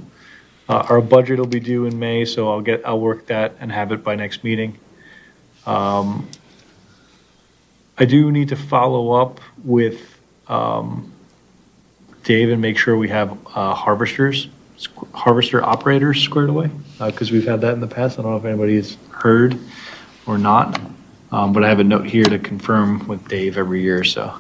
Our budget will be due in May, so I'll work that and have it by next meeting. I do need to follow up with Dave and make sure we have harvester operators squared away, because we've had that in the past. I don't know if anybody's heard or not, but I have a note here to confirm with Dave every year, so.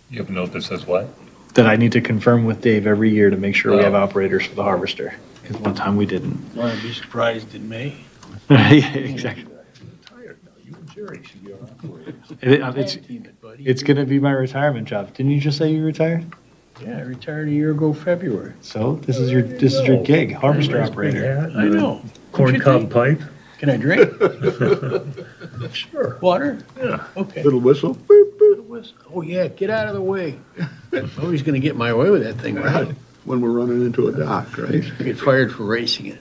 You have a note that says what? That I need to confirm with Dave every year to make sure we have operators for the harvester, because one time we didn't. Want to be surprised in May? Yeah, exactly. Tired now. You and Jerry should be our operators. It's gonna be my retirement job. Didn't you just say you retired? Yeah, I retired a year ago February. So this is your gig, harvester operator. I know. Corn cob pipe? Can I drink? Sure. Water? Yeah. Okay. Little whistle. Oh, yeah, get out of the way. Nobody's gonna get my way with that thing, right? When we're running into a dock, right? I get fired for racing it.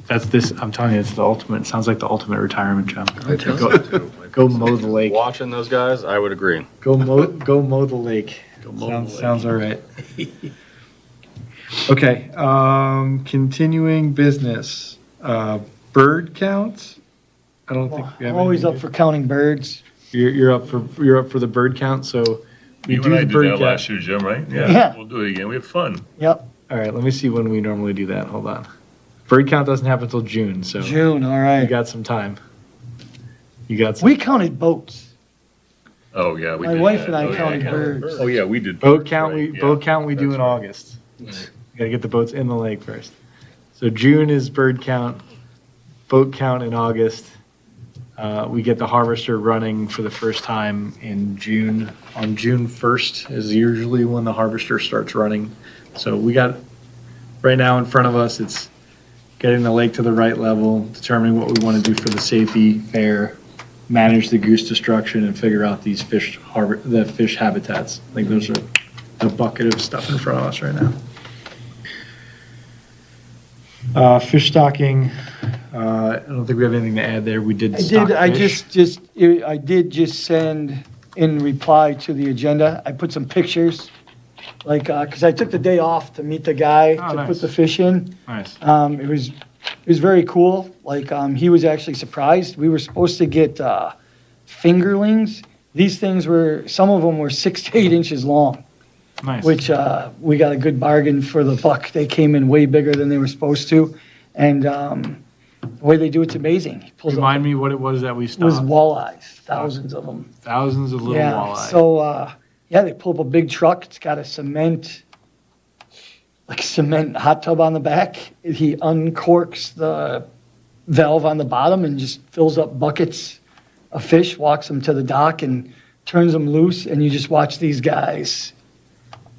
I'm telling you, it's the ultimate, sounds like the ultimate retirement job. Go Mow the lake. Watching those guys, I would agree. Go mow the lake. Sounds all right. Okay, continuing business, bird counts? I don't think we have I'm always anything up for counting birds. You're up for the bird count, so we You do and I the did bird that count. last year, Jim, right? Yeah. We'll do it again. We have fun. Yep, All right, let me see when we normally do that. Hold on. Bird count doesn't happen until June, so June, all you right. got some time. You got some. We counted boats. Oh, yeah, we My did wife that. and I Oh, yeah, counted counted birds. Oh, yeah, we did. Boat birds, count, right, we yeah. do in That's right. August. Gotta get the boats in the lake first. So June is bird count, boat count in August. We get the harvester running for the first time in June. On June 1st is usually when the harvester starts running. So we got, right now in front of us, it's getting the lake to the right level, determining what we want to do for the safety fair, manage the goose destruction, and figure out these the fish habitats. I think those are a bucket of stuff in front of us right now. Fish stocking, I don't think we have anything to add there. We did stock I fish. did just send in reply to the agenda, I put some pictures, like, because I took the day off to meet the guy Oh, to nice. put the fish in. Nice. It was very cool. Like, he was actually surprised. We were supposed to get fingerlings. These things some of them were 6 to 8 inches long, Nice. which we got a good bargain for the buck. They came in way bigger than they were supposed to. And the way they do it's amazing. He pulls up, Remind me what it was that we it was stopped. walleyes, thousands of them. Thousands of little Yeah, walleye. so, yeah, they pull up a big truck. It's got a cement like cement hot tub on the back. He uncorks the valve on the bottom and just fills up buckets of fish, walks them to the dock and turns them loose. And you just watch these guys.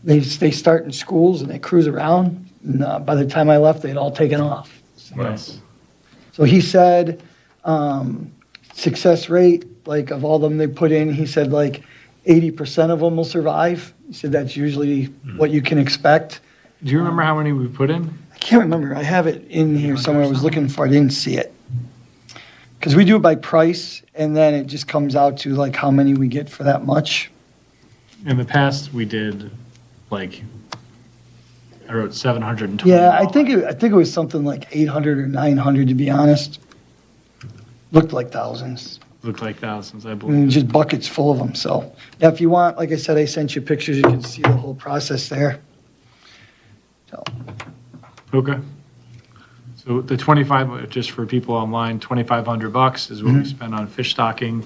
They start in schools and they cruise around. And by the time I left, they'd all taken off. Nice. So he said, success rate, like of all them they put in, he said like 80% of them will survive. He said that's usually what you can expect. Do you remember how many we put in? I can't remember. I have it in here somewhere. I was looking for it. I didn't see it. Because we do it by price, and then it just comes out to like how many we get for that much. In the past, we did, like, I wrote 720. Yeah, I think it was something like 800 or 900, to be honest. Looked like thousands. Looked like thousands, I I mean, believe. just buckets full of them. So, yeah, if you want, like I said, I sent you pictures. You can see the whole process there. So, Okay. So the 25, just for people online, $2,500 is what we spend on fish stocking.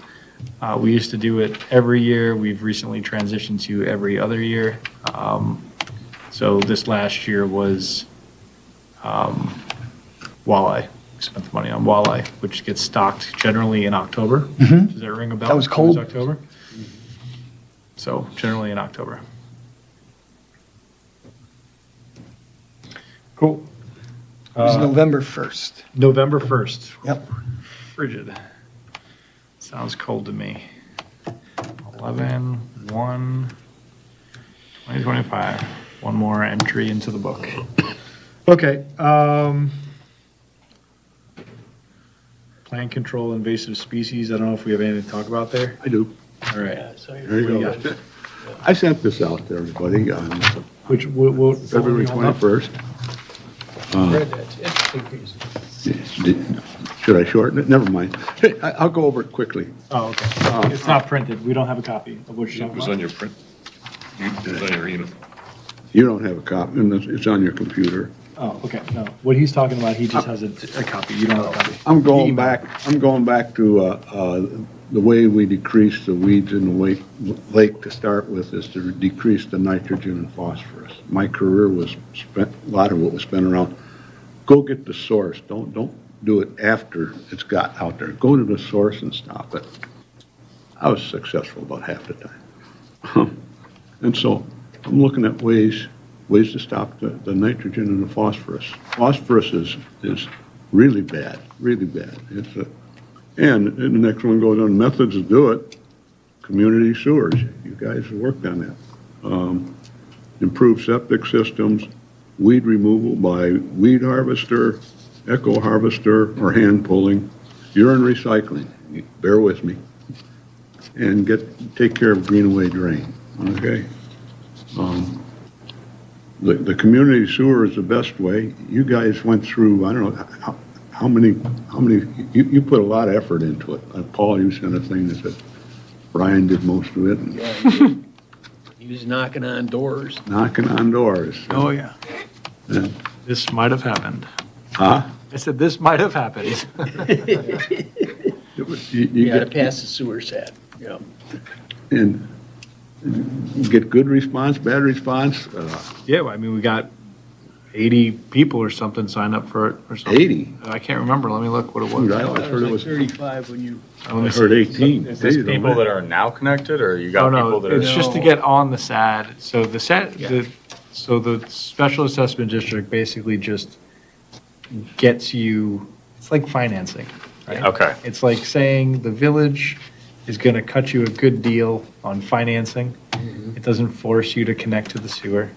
We used to do it every year. We've recently transitioned to every other year. So this last year was walleye. We spent the money on walleye, which gets stocked generally in October. Does that ring a bell? That was It cold. October. So generally in October. Cool. it was November 1st. November 1st. Yep. Frigid. Sounds cold to me. 11/1/2025. One more entry into the book. Okay. Plant control invasive species. I don't know if we have anything to talk about there. I do. All right. There you What do go. I sent this out to everybody on Which, February 21st. Read that. It's a big piece. Should I shorten it? Never mind. I'll go over it quickly. Oh, okay. It's not printed. We don't have a copy of what you're It talking was about. on your print. It was on your email. You don't have a copy, and it's on your computer. Oh, okay. No, what he's talking about, he just has a copy. You don't have a copy. I'm going back to the way we decrease the weeds in the lake to start with is to decrease the nitrogen and phosphorus. My career was spent, a lot of it was spent around, go get the source. Don't do it after it's got out there. Go to the source and stop it. I was successful about half the time. And so I'm looking at ways to stop the nitrogen and the phosphorus. Phosphorus is really bad, really bad. And the next one goes on methods to do it. Community sewers. You guys have worked on that. Improved septic systems, weed removal by weed harvester, echo harvester, or hand pulling, urine recycling. Bear with me. And take care of Greenaway Drain. Okay. The community sewer is the best way. You guys went through, I don't know, how many, you put a lot of effort into it. Paul, you sent a thing that said Brian did most of it, and He was knocking on doors. knocking on doors. Oh, yeah. And- This might have happened. Huh? I said, this might have happened. You gotta pass the sewer set, yeah. And you get good response, bad response, Yeah, I mean, we got 80 people or something signed up for it or something. 80. I can't remember. Let me look what it was. I always heard it was, 35 when you. Let me I see. heard 18. Is this Days on people that are now connected, or you got Oh, people no, that are? it's just to get on the SAD. So the SAD, Yeah. so the Special Assessment District basically just gets you, it's like financing, right? Okay. It's like saying the village is going to cut you a good deal on financing. It doesn't force you to connect to the sewer.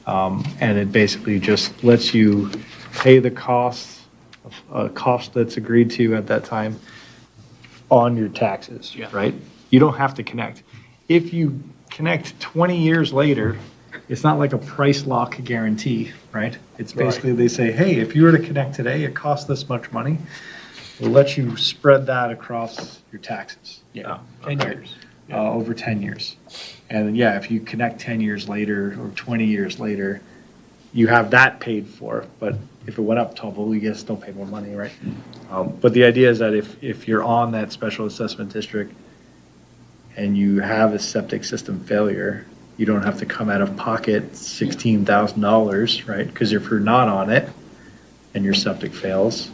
And it basically just lets you pay the cost that's agreed to at that time on your taxes, Yeah. right? You don't have to connect. If you connect 20 years later, it's not like a price lock guarantee, right? It's basically, they say, hey, if you were to connect today, it costs this much money. We'll let you spread that across your taxes. Yeah, 10 years. Over 10 years. And yeah, if you connect 10 years later or 20 years later, you have that paid for, but if it went up double, you guys still pay more money, right? But the idea is that if you're on that special assessment district and you have a septic system failure, you don't have to come out of pocket $16,000, right? Because if you're not on it and your septic fails,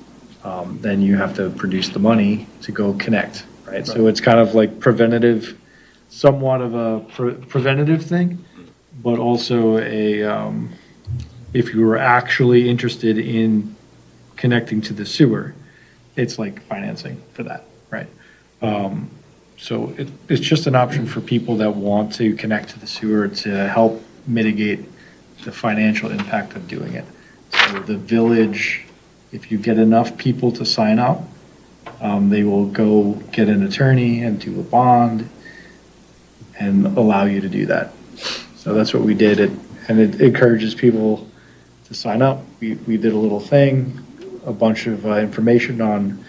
then you have to produce the money to go connect, right? So it's kind of like preventative, somewhat of a preventative thing, but also if you were actually interested in connecting to the sewer, it's like financing for that, right? So it's just an option for people that want to connect to the sewer to help mitigate the financial impact of doing it. So the village, if you get enough people to sign up, they will go get an attorney and do a bond and allow you to do that. So that's what we did, and it encourages people to sign up. We did a little thing, a bunch of information on,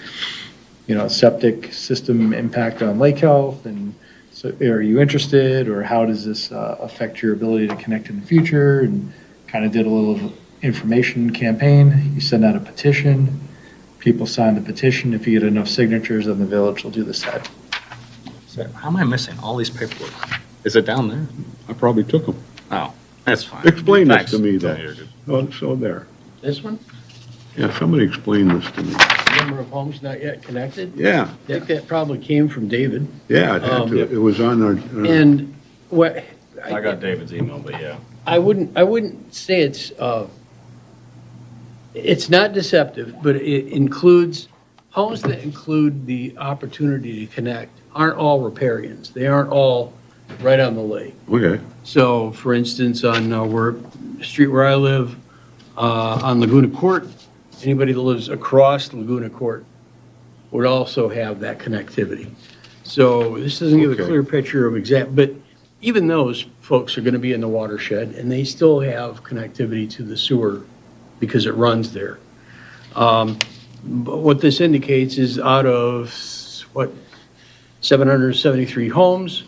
septic system impact on lake health, and so are you interested, or how does this affect your ability to connect in the future, and kind of did a little information campaign. You send out a petition, people sign the petition. If you get enough signatures, then the village will do the set. So how am I missing all these paperwork? Is it down there? I probably took them. Oh, that's fine. Explain this Thanks. to me, Yeah, though. you're good. So there. This one, Yeah, somebody explain this to me. number of homes not yet connected. Yeah, I think that probably came from David. yeah, it had to. It was on our, And what, I got David's email, but yeah. I wouldn't say it's not deceptive, but it includes, homes that include the opportunity to connect aren't all riparians. They aren't all right on the lake. okay, So, for instance, on the street where I live, on Laguna Court, anybody that lives across Laguna Court would also have that connectivity. So this doesn't give a Okay. clear picture of but even those folks are going to be in the watershed, and they still have connectivity to the sewer because it runs there. But what this indicates is out of, 773 homes,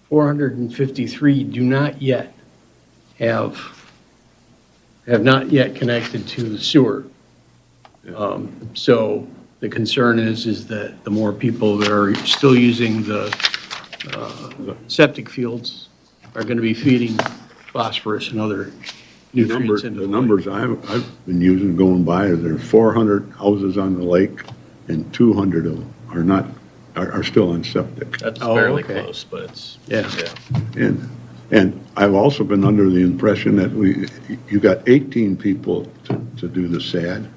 453 do not yet have not yet connected to the sewer. So the concern is that the more people that are still using the septic fields are going to be feeding phosphorus and other nutrients into the the lake. numbers I've been using going by, there are 400 houses on the lake, and 200 of them are still on septic. That's Oh, fairly okay. close, but it's, Yeah. And I've also been under the impression that you got 18 people to do the SAD,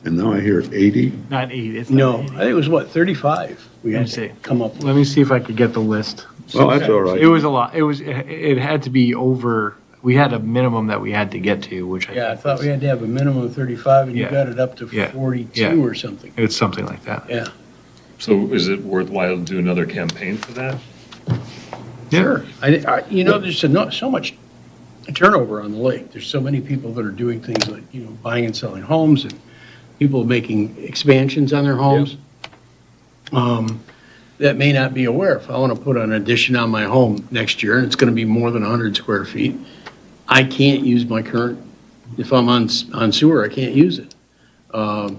and now I hear 80. Not 8, it's No, not I 80. think it was 35 we Let had me see. to come up with. Let me see if I could get the list. Well, that's all right. It was a lot. It had to be over, we had a minimum that we had to get to, which I Yeah, I think thought was- we had to have a minimum of 35, and you Yeah. got it up to Yeah. 42 Yeah. or something. it's something like that. Yeah. So is it worthwhile to do another campaign for that? Sure. There's so much turnover on the lake. There's so many people that are doing things like, buying and selling homes, and people making expansions on their homes. That may not be aware, if I want to put an addition on my home next year, and it's going to be more than 100 square feet, I can't use my current, if I'm on sewer, I can't use it. Or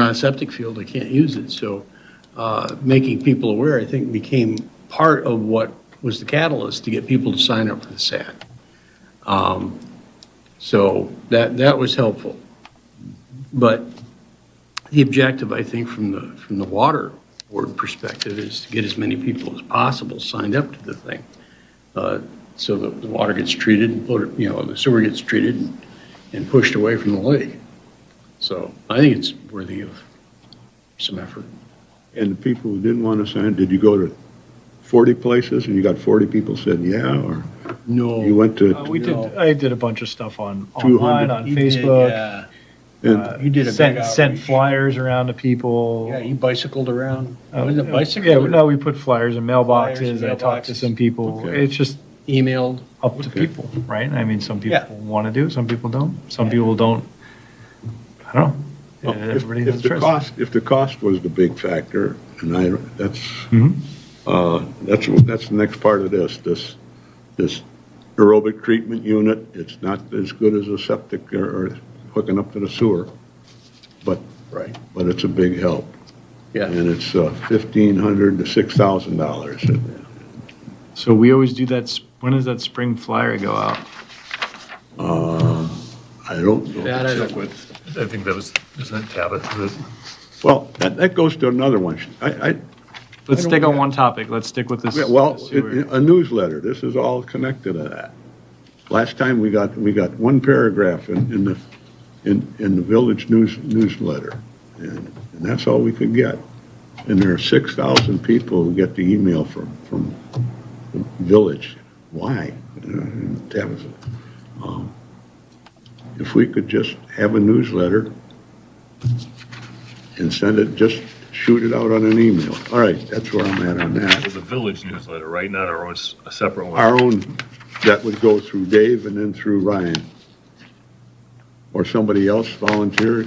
on a septic field, I can't use it. So making people aware, I think, became part of what was the catalyst to get people to sign up for the SAD. So that was helpful. But the objective, I think, from the water board perspective is to get as many people as possible signed up to the thing. So that the water gets treated and the sewer gets treated and pushed away from the lake. So I think it's worthy of some effort. And the people who didn't want to sign, did you go to 40 places and you got 40 people said yeah, or No. you went to, I did a bunch of stuff on 200. online, on He did, Facebook. yeah. and You did a big Sent outreach. flyers around to people. Yeah, you bicycled around. Was it Yeah, bicycle? no, we put flyers in Flyers mailboxes. in I talked to mailboxes. some people. Okay. It's just Emailed. up to Okay. people, right? I mean, some people Yeah. want to do, some people don't. Some people don't. I don't know. Everybody has a choice. if the cost was the big factor, and that's Mhm. the next part of this aerobic treatment unit. It's not as good as a septic or hooking up to the sewer, but it's a big help. Yeah. And it's $1,500 to $6,000. So we always do that, when does that spring flyer go out? I don't know. That I don't- Check with, I think that was, isn't it Cabot? Well, that goes to another one. Let's stick on one topip, let's stick with this. Yeah, well, sewer. a newsletter, this is all connected to that. Last time we got one paragraph in the village newsletter, and that's all we could get. And there are 6,000 people who get the email from the village. Why? That was, if we could just have a newsletter and send it, just shoot it out on an email. All right, that's where I'm at on that. It was a village newsletter, right? Not our own, a separate one. Our own, that would go through Dave and then through Ryan. Or somebody else volunteer,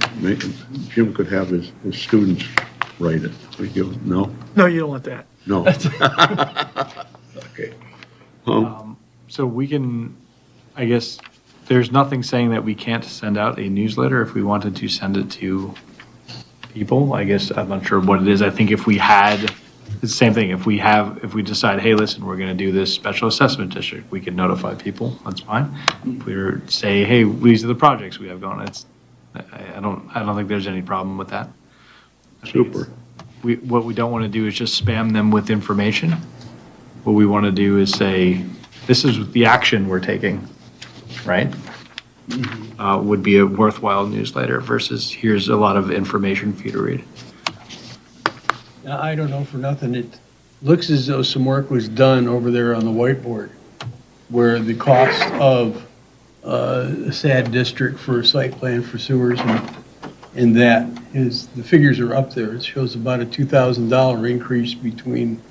Jim could have his students write it. We give, no? No, you don't want that. No. Okay. So we can, I guess, there's nothing saying that we can't send out a newsletter if we wanted to send it to people. I guess, I'm not sure what it is. I think if we had, it's the same thing. If we decide, hey, listen, we're going to do this special assessment district, we could notify people. That's fine. If we were to say, hey, these are the projects we have going, I don't think there's any problem with that. Super. What we don't want to do is just spam them with information. What we want to do is say, this is the action we're taking, right? Would be a worthwhile newsletter versus here's a lot of information for you to read. Now, I don't know for nothing, it looks as though some work was done over there on the whiteboard where the cost of a SAD district for a site plan for sewers and that is, the figures are up there. It shows about a $2,000 increase between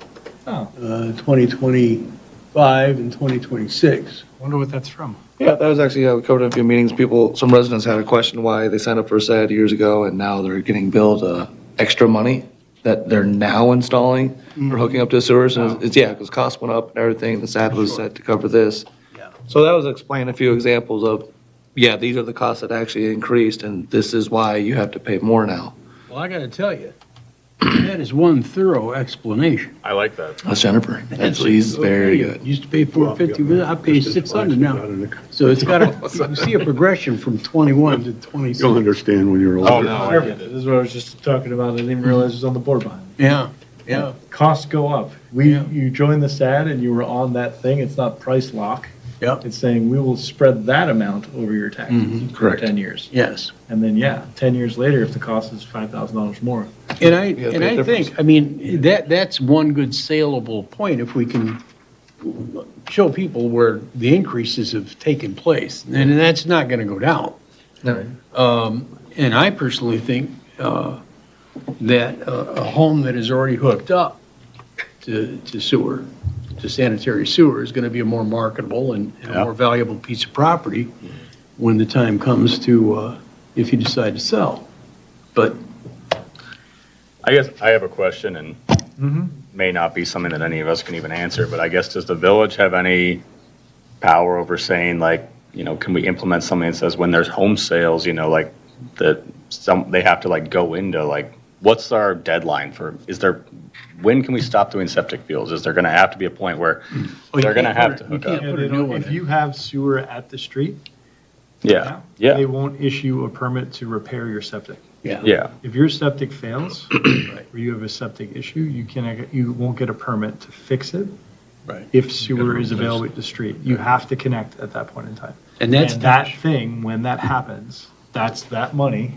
2025 and 2026. Wonder what that's from. Yeah, that was actually, we covered in a few meetings, some residents had a question why they signed up for a SAD years ago and now they're getting billed extra money that they're now installing or hooking up to sewers. And it's, yeah, because costs went up and everything, the SAD was set to cover this. So that was explaining a few examples of, yeah, these are the costs that actually increased and this is why you have to pay more now. Well, I gotta tell you, that is one thorough explanation. I like that. That's Jennifer. He's very good. Used to pay $450, I pay $600 now. So it's got you can see a progression from 21 to 26. You'll understand when you're older. Oh, no, I get it. This is what I was just talking about. I didn't even realize it was on the board behind. Yeah, yeah. Costs go up. You joined the SAD and you were on that thing. It's not price lock. Yep. It's saying we will spread that amount over your taxes for Correct. 10 years. Yes. And then, 10 years later, if the cost is $5,000 more. And I Yeah, big think, I mean, that's one good saleable point if we can show people where the increases have taken place. And that's not gonna go down. No. And I personally think that a home that is already hooked up to sewer, to sanitary sewer, is going to be a more marketable and a more valuable piece of property when the time comes to, if you decide to sell. But I guess I have a question and may not be something that any of us can even answer, but I guess does the village have any power over saying like, can we implement something that says when there's home sales, like that they have to like go into like, what's our deadline for, when can we stop doing septic fields? Is there going to have to be a point where they're going to have to hook up? Put a new one If in. you have sewer at the street, Yeah, they yeah, won't issue a permit to repair your septic. yeah. If your septic fails, or you have a septic issue, you won't get a permit to fix it. Right. If sewer is available at the street, you have to connect at that point in time. And that's that thing, when that happens, that's that money,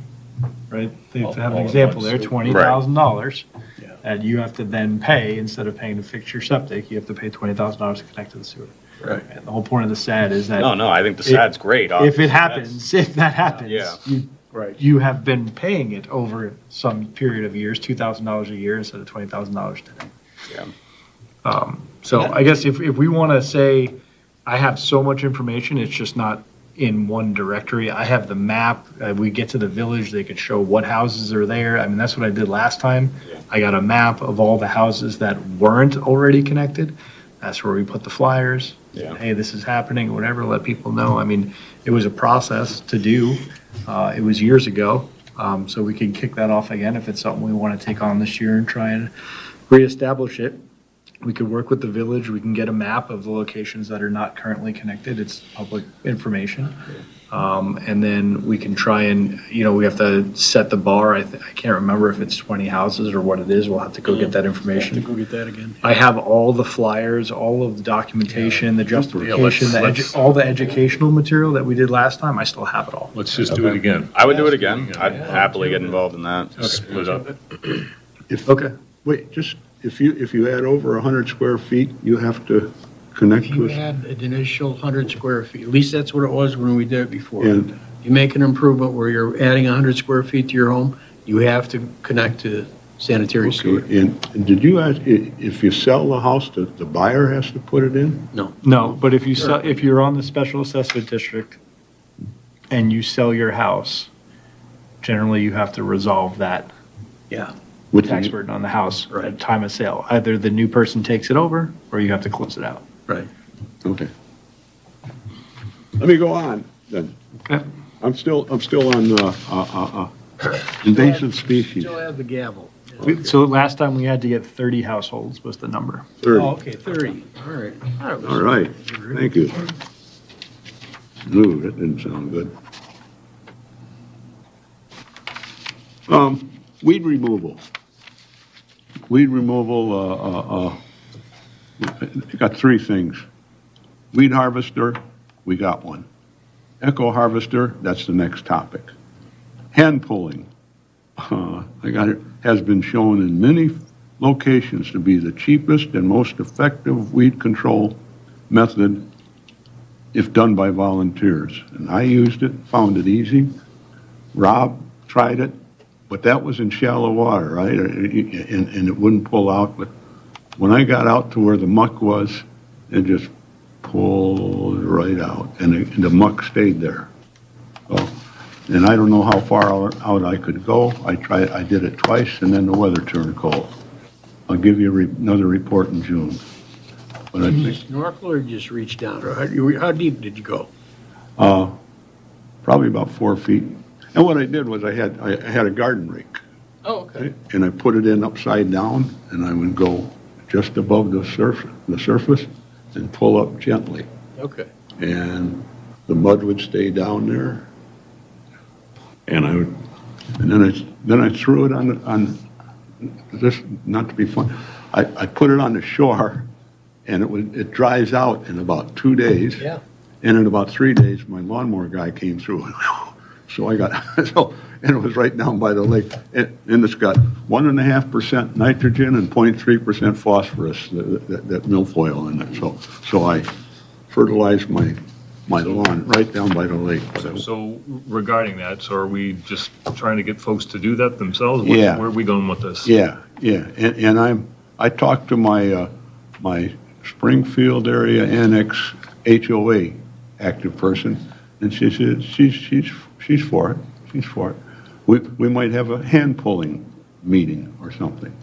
right? They have an All at example once. there, $20,000. Yeah. And you have to then pay, instead of paying to fix your septic, you have to pay $20,000 to connect to the sewer. Right. And the whole point of the SAD is that. No, I think the SAD's great. If obviously. it happens, if that happens, Yeah. Right. you have been paying it over some period of years, $2,000 a year instead of $20,000 today. Yeah. So I guess if we want to say, I have so much information, it's just not in one directory. I have the map. We get to the village, they could show what houses are there. I mean, that's what I did last time. Yeah. I got a map of all the houses that weren't already connected. That's where we put the flyers. Yeah. Hey, this is happening, or whatever, let people know. I mean, it was a process to do. It was years ago. So we can kick that off again if it's something we want to take on this year and try and reestablish it. we could work with the village, we can get a map of the locations that are not currently connected, it's public information. And then we can try and, we have to set the bar, I can't remember if it's 20 houses or what it is, we'll have to go get that information. Go get that again. I have all the flyers, all of the documentation, the justification, let's- all the educational material that we did last time, I still have it all. Let's just do it again. I would do it again. I'd happily get involved in that. Split up. Okay. Wait, just, if you add over 100 square feet, you have to connect If you with, add an initial 100 square feet, at least that's what it was when we did it before. and, You make an improvement where you're adding 100 square feet to your home, you have to connect to sanitary sewer. okay, and did you ask, if you sell the house, the buyer has to put it in? No, but if you're on the special assessment district and you sell your house, generally you have to resolve that Yeah. With tax the- burden on the house Right. at time of sale. Either the new person takes it over or you have to close it out. Right. Okay. Let me go on, then. Okay. I'm still on, invasive species, Still have the gavel. So last time we had to get 30 households was the number. 30. Oh, okay, 30, all right. All right, thank you. Ooh, that didn't sound good. Weed removal. Weed removal, I got three things. Weed harvester, we got one. Echo harvester, that's the next topic. Hand pulling, has been shown in many locations to be the cheapest and most effective weed control method if done by volunteers. And I used it, found it easy. Rob tried it, but that was in shallow water, right? And it wouldn't pull out. But when I got out to where the muck was, it just pulled right out, and the muck stayed there. So, and I don't know how far out I could go. I did it twice, and then the weather turned cold. I'll give you another report in June. But I Did you think, snorkel or just reach down? Or how deep did you go? probably about 4 feet. And what I did was I had a garden rake, Oh, okay. and I put it in upside down, and I would go just above the surface and pull up gently. Okay. And the mud would stay down there. And then I threw it on this, not to be fun, I put it on the shore, and it dries out in about 2 days. Yeah. And in about 3 days, my lawnmower guy came through. So I got, and it was right down by the lake. And it's got 1.5% nitrogen and 0.3% phosphorus, that milfoil in it. So I fertilized my lawn right down by the lake. So regarding that, so are we just trying to get folks to do that themselves? Yeah. Where are we going with this? Yeah. And I talked to my Springfield area annex HOA active person, and she said she's for it. She's for it. We might have a hand pulling meeting or something.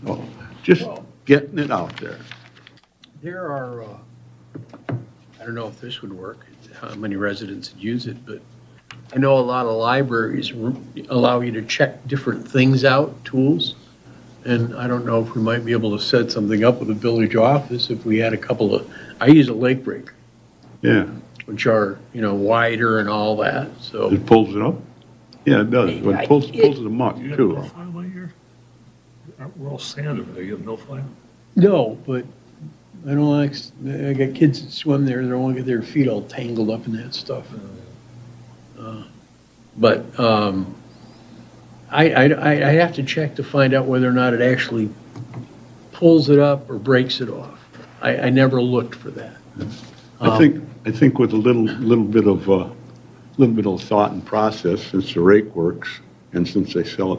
So just getting it out there. There are, I don't know if this would work, how many residents would use it, but I know a lot of libraries allow you to check different things out, tools. And I don't know if we might be able to set something up with the village office if we had a couple of, I use a lake break, Yeah. which are, wider and all that, so. It pulls it up? Yeah, it does. But it pulls the muck too. Milfoil by here? We're all sand over there, you have milfoil? No, but I don't like, I got kids that swim there, they don't want to get their feet all tangled up in that stuff. But I have to check to find out whether or not it actually pulls it up or breaks it off. I never looked for that. I think with a little bit of thought and process, since the rake works, and since they sell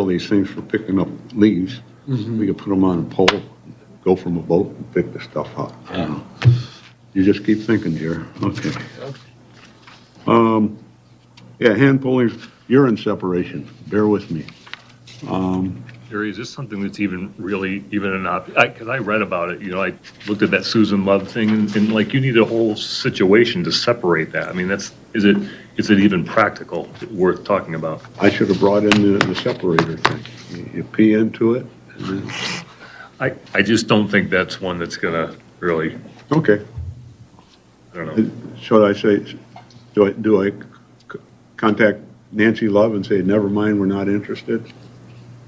these things for picking up leaves, we could put them on a pole, go from a boat and pick the stuff up. You just keep thinking here. Okay. Yeah, hand pulling, urine separation. Bear with me. Jerry, is this something that's even an option? Because I read about it, I looked at that Susan Love thing, and like, you need a whole situation to separate that. I mean, is it even practical, worth talking about? I should have brought in the separator thing. You pee into it, and then I just don't think that's one that's gonna really, Okay. I don't know. Should I say, do I contact Nancy Love and say, never mind, we're not interested?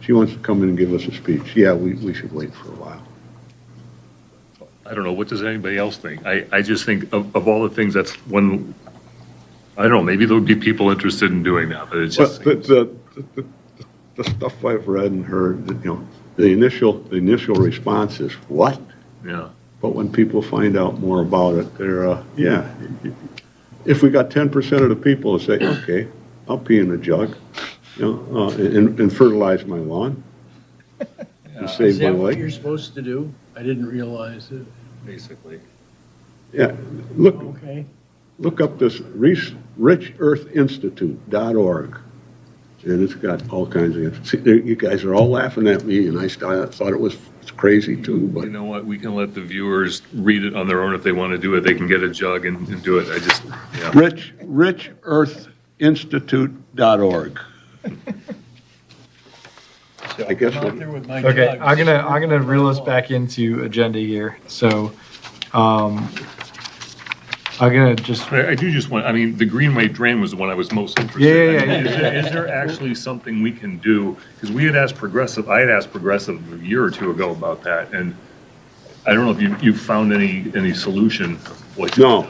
She wants to come in and give us a speech. Yeah, we should wait for a while. I don't know, what does anybody else think? I just think of all the things, that's one, I don't know, maybe there would be people interested in doing that, but it's just. But the stuff I've read and heard, the initial response is, what? Yeah, But when people find out more about it, they're, yeah. If we got 10% of the people to say, okay, I'll pee in a jug, and fertilize my lawn, and save Is my that what you're life. supposed to do? I didn't realize it. basically. Yeah, look, Okay. look up this richearthinstitute.org, and it's got all kinds of, see, you guys are all laughing at me, and I thought it was crazy too, but You know what, we can let the viewers read it on their own if they want to do it, they can get a jug and do it, I just, yeah. richearthinstitute.org. I guess, I'm out there with my Okay, dogs. I'm gonna reel us back into agenda here. So, I'm gonna just, I do just want, I mean, the Greenway drain was the one I was most interested in. Yeah. Is there actually something we can do? Because we had asked Progressive, I had asked Progressive a year or two ago about that, and I don't know if you found any solution. What you no,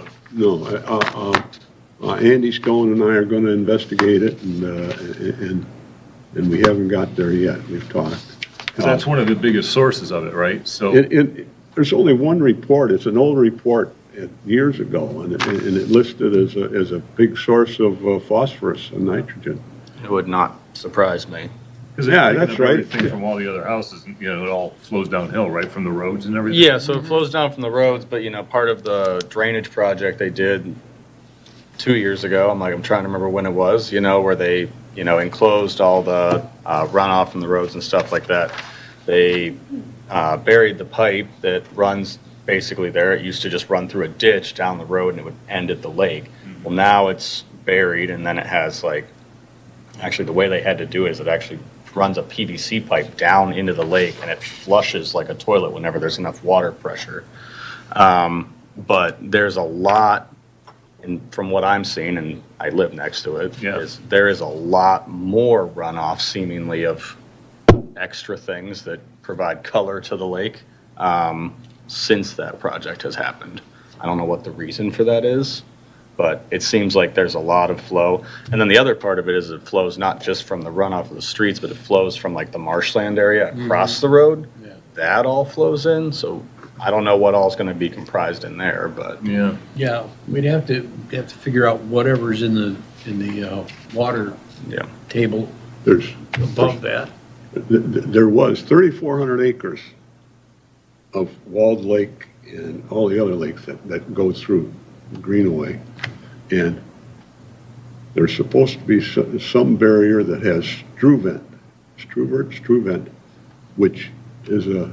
Andy Stone and I are gonna investigate it, and we haven't got there yet, we've talked. Because that's one of the biggest sources of it, right? So, There's only one report, it's an old report years ago, and it listed as a big source of phosphorus and nitrogen. It would not surprise me. because Yeah, that's right. everything from all the other houses, it all flows downhill, right, from the roads and everything? Yeah, so it flows down from the roads, but part of the drainage project they did 2 years ago, I'm trying to remember when it was, where they, enclosed all the runoff from the roads and stuff like that. They buried the pipe that runs basically there. It used to just run through a ditch down the road and it would end at the lake. Well, now it's buried and then it has actually the way they had to do it is it actually runs a PVC pipe down into the lake and it flushes like a toilet whenever there's enough water pressure. But there's a lot, and from what I'm seeing, and I live next to it, Yeah. there is a lot more runoff seemingly of extra things that provide color to the lake since that project has happened. I don't know what the reason for that is, but it seems like there's a lot of flow. And then the other part of it is it flows not just from the runoff of the streets, but it flows from the marshland area across the road. Yeah. That all flows in, so I don't know what all is going to be comprised in there, but Yeah. Yeah, we'd have to figure out whatever's in the water yeah. table There's, above that. there was 3,400 acres of Walled Lake and all the other lakes that go through Greenaway. And there's supposed to be some barrier that has struvent, which is a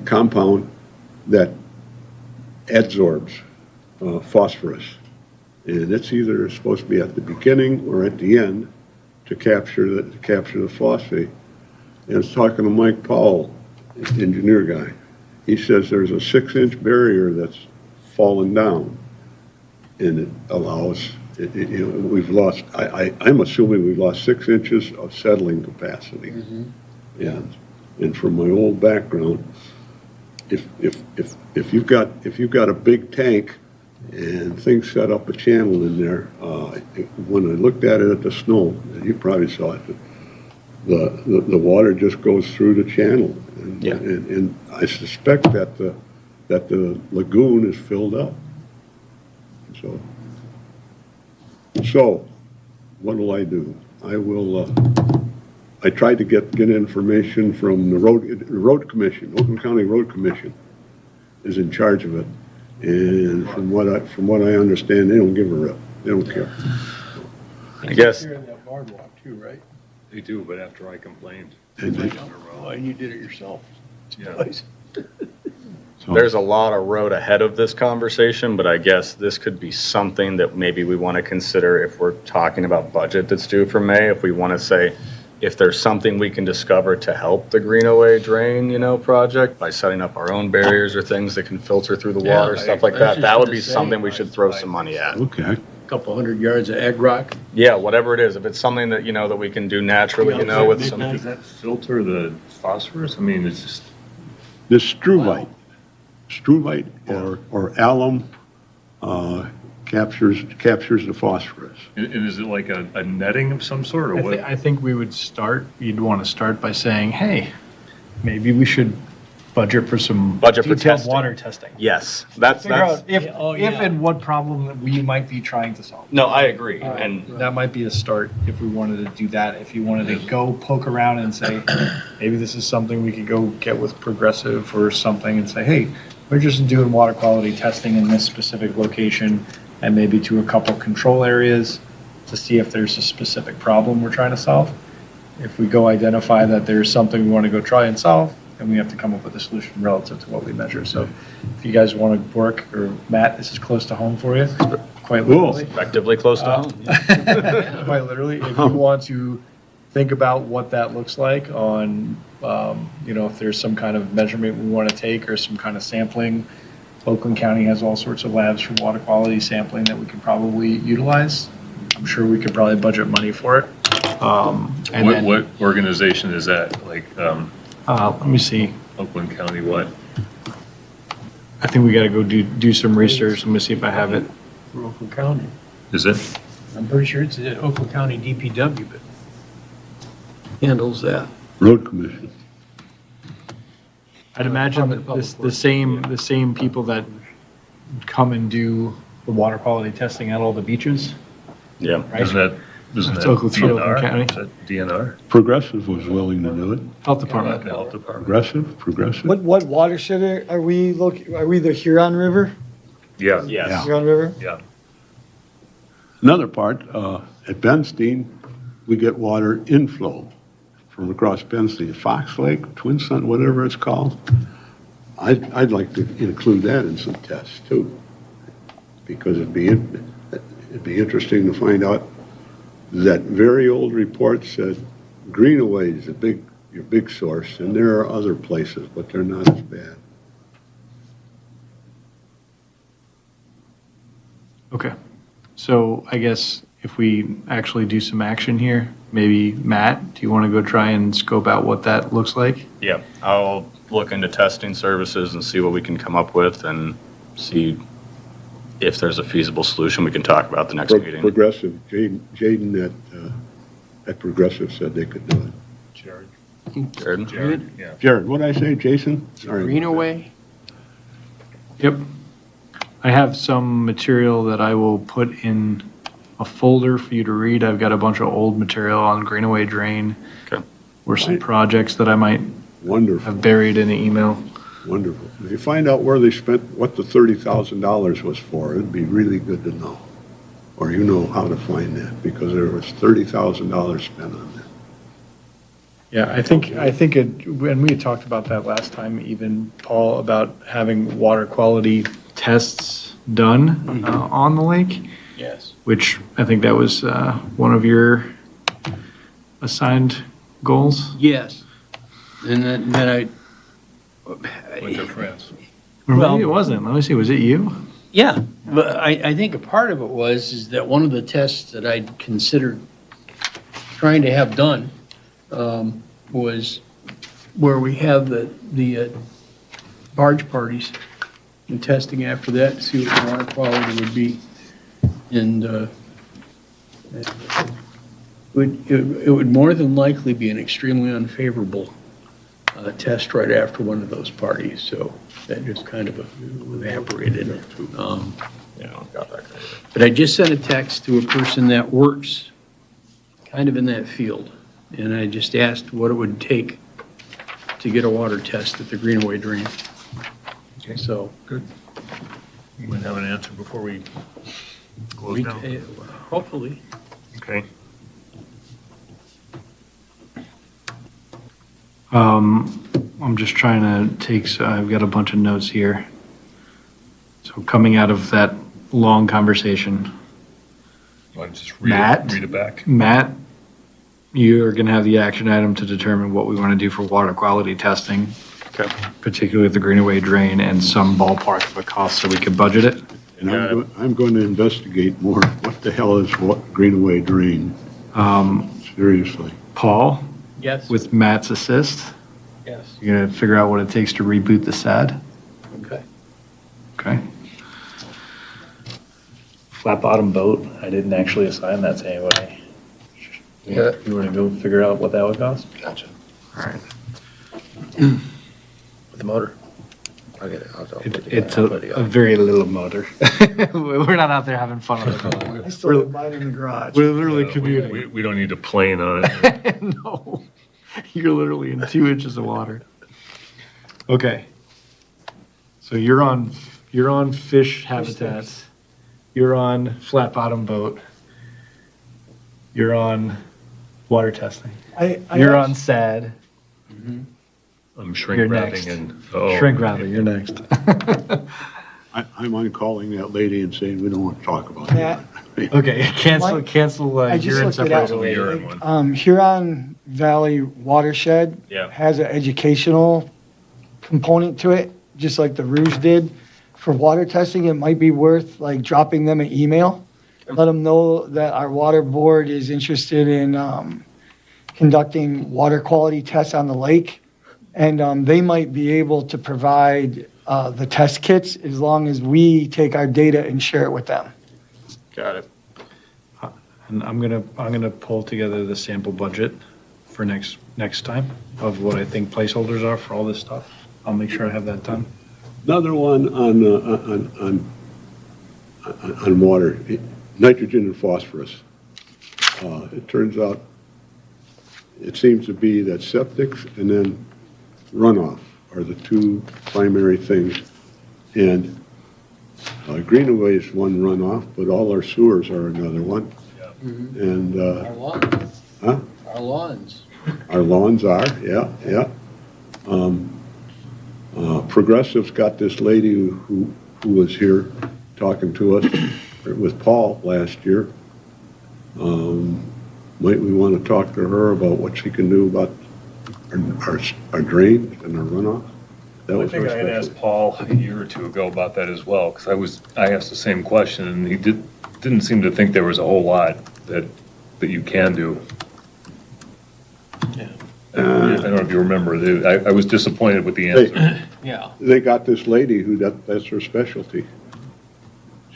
compound that adsorbs phosphorus. And it's either supposed to be at the beginning or at the end to capture the phosphate. And I was talking to Mike Powell, engineer guy. He says there's a 6-inch barrier that's fallen down, and it allows. We've lost. I'm assuming we've lost 6 inches of settling capacity. And from my old background, if you've got a big tank and things set up a channel in there, when I looked at it at the snow, and you probably saw it, the water just goes through the channel, and I suspect that the lagoon is filled up. So what will I do? I tried to get information from the road commission. Oakland County Road Commission is in charge of it, and from what I understand, they don't give a rip. They don't care. I guess Take care of that boardwalk too, right? They do, but after I complained. Oh, and you did it yourself. Yeah. there's a lot of road ahead of this conversation, but I guess this could be something that maybe we want to consider if we're talking about budget that's due for May. If we want to say, if there's something we can discover to help the Greenaway drain, project by setting up our own barriers or things that can filter through the Yeah, water, stuff like I was that, just that would gonna be say, something we should throw some money at. Okay. Couple hundred yards of egg rock. Yeah, whatever it is, if it's something that, that we can do naturally, with some. Does that filter the phosphorus? I mean, it's just, This struvite or alum captures the phosphorus. is it like a netting of some sort or I, what? I think we would start, you'd want to start by saying, hey, maybe we should budget for some Budget for detailed testing. water testing. Yes, that's, Figure out if, Yeah, oh, if yeah. and what problem that we might be trying to solve. no, I agree, and That might be a start if we wanted to do that. If you wanted to go poke around and say, maybe this is something we could go get with Progressive or something and say, hey, we're just doing water quality testing in this specific location and maybe to a couple control areas to see if there's a specific problem we're trying to solve. If we go identify that there's something we want to go try and solve, and we have to come up with a solution relative to what we measure. So if you guys want to work, or Matt, this is close to home for you, quite literally. effectively close to home. Quite literally, if you want to think about what that looks like on, if there's some kind of measurement we want to take or some kind of sampling. Oakland County has all sorts of labs for water quality sampling that we can probably utilize. I'm sure we could probably budget money for it. And What, then, what organization is that? Like, let me see. Oakland County what? I think we got to go do some research. Let me see if I have it. For Oakland County. Is it? I'm pretty sure it's the Oakland County DPW, but handles that. Road Commission. I'd imagine Department of this, Public the same people that come and do the water quality testing at all the beaches. Yeah. Right. Isn't It's that Oakland DNR? County. Is that DNR? Progressive was willing to do it. Health Department. The Health Department? Progressive? What watershed are we are we the Huron River? Yeah. Yes. Huron River? Yeah. Another part, at Benstein, we get water inflow from across Benstein, Fox Lake, Twin Sun, whatever it's called. I'd like to include that in some tests too, because it'd be interesting to find out. That very old report said Greenaway is your big source, and there are other places, but they're not as bad. Okay. So I guess if we actually do some action here, maybe Matt, do you want to go try and scope out what that looks like? Yeah, I'll look into testing services and see what we can come up with and see if there's a feasible solution we can talk about the next meeting. Progressive, Jaden at Progressive said they could do it. Jared? Jared, yeah. Jared, what'd I say, Jason? Sorry. Greenaway? Yep. I have some material that I will put in a folder for you to read. I've got a bunch of old material on Greenaway Drain. Okay. Or some projects that I might Wonderful, have buried in the email. wonderful. If you find out where they spent, what the $30,000 was for, it'd be really good to know. Or you know how to find that, because there was $30,000 spent on that. Yeah, I think it, and we had talked about that last time, even, Paul, about having water quality tests done on the lake, Yes. which I think that was one of your assigned goals. Yes. And then I, Went to France. Or Well- maybe it wasn't. Let me see, was it you? yeah, but I think a part of it is that one of the tests that I'd considered trying to have done was where we have the barge parties and testing after that to see what the water quality would be. And it would more than likely be an extremely unfavorable test right after one of those parties, so that just kind of evaporated. Yeah, got that. But I just sent a text to a person that works kind of in that field, and I just asked what it would take to get a water test at the Greenaway Drain. Okay. So. You might have an answer before we close down. Hopefully. Okay. I'm just trying to take, so I've got a bunch of notes here. So coming out of that long conversation, Want to just read Matt? Read it back. Matt you're going to have the action item to determine what we want to do for water quality testing, Okay. particularly the Greenaway drain, and some ballpark of a cost so we could budget it. And I'm going to investigate more. What the hell is what Greenaway Drain? Seriously. Paul, Yes. with Matt's assist, Yes. you're going to figure out what it takes to reboot the SAD. Okay. Okay. Flat bottom boat, I didn't actually assign that to anybody. Yeah. You want to go figure out what that would cost? Gotcha. All right. With the motor. I'll get it. I'll put it It's together. I'll put it a together. very little motor. We're not out there having fun on the boat. I still have mine in the garage. We're literally commuting. We don't need a plane on it. No, you're literally in 2 inches of water. Okay. So you're on fish habitats. You're on flat bottom boat. You're on water testing. You're on SAD. I'm You're shrink next. wrapping and, oh. Shrink wrapping, you're next. I'm on calling that lady and saying we don't want to talk about Yeah. that. Okay, cancel I just urine looked it up. separation. Urine one. Huron Valley Watershed Yeah. has an educational component to it, just like the Rouge did. For water testing, it might be worth like dropping them an email. Let them know that our water board is interested in conducting water quality tests on the lake. And they might be able to provide the test kits as long as we take our data and share it with them. Got it. And I'm gonna pull together the sample budget for next time of what I think placeholders are for all this stuff. I'll make sure I have that done. Another one on water, nitrogen and phosphorus. It turns out, it seems to be that septics and then runoff are the two primary things. And Greenaway is one runoff, but all our sewers are another one. And, Our lawns. huh? Our lawns. Our lawns are, yeah. Progressive's got this lady who was here talking to us with Paul last year. Might we want to talk to her about what she can do about our drains and our runoff? That I was think our I had asked specialty. Paul a year or two ago about that as well, because I asked the same question, and he didn't seem to think there was a whole lot that you can do. Yeah. I don't know if you remember, I was disappointed with the answer. Yeah. They got this lady who, that's her specialty.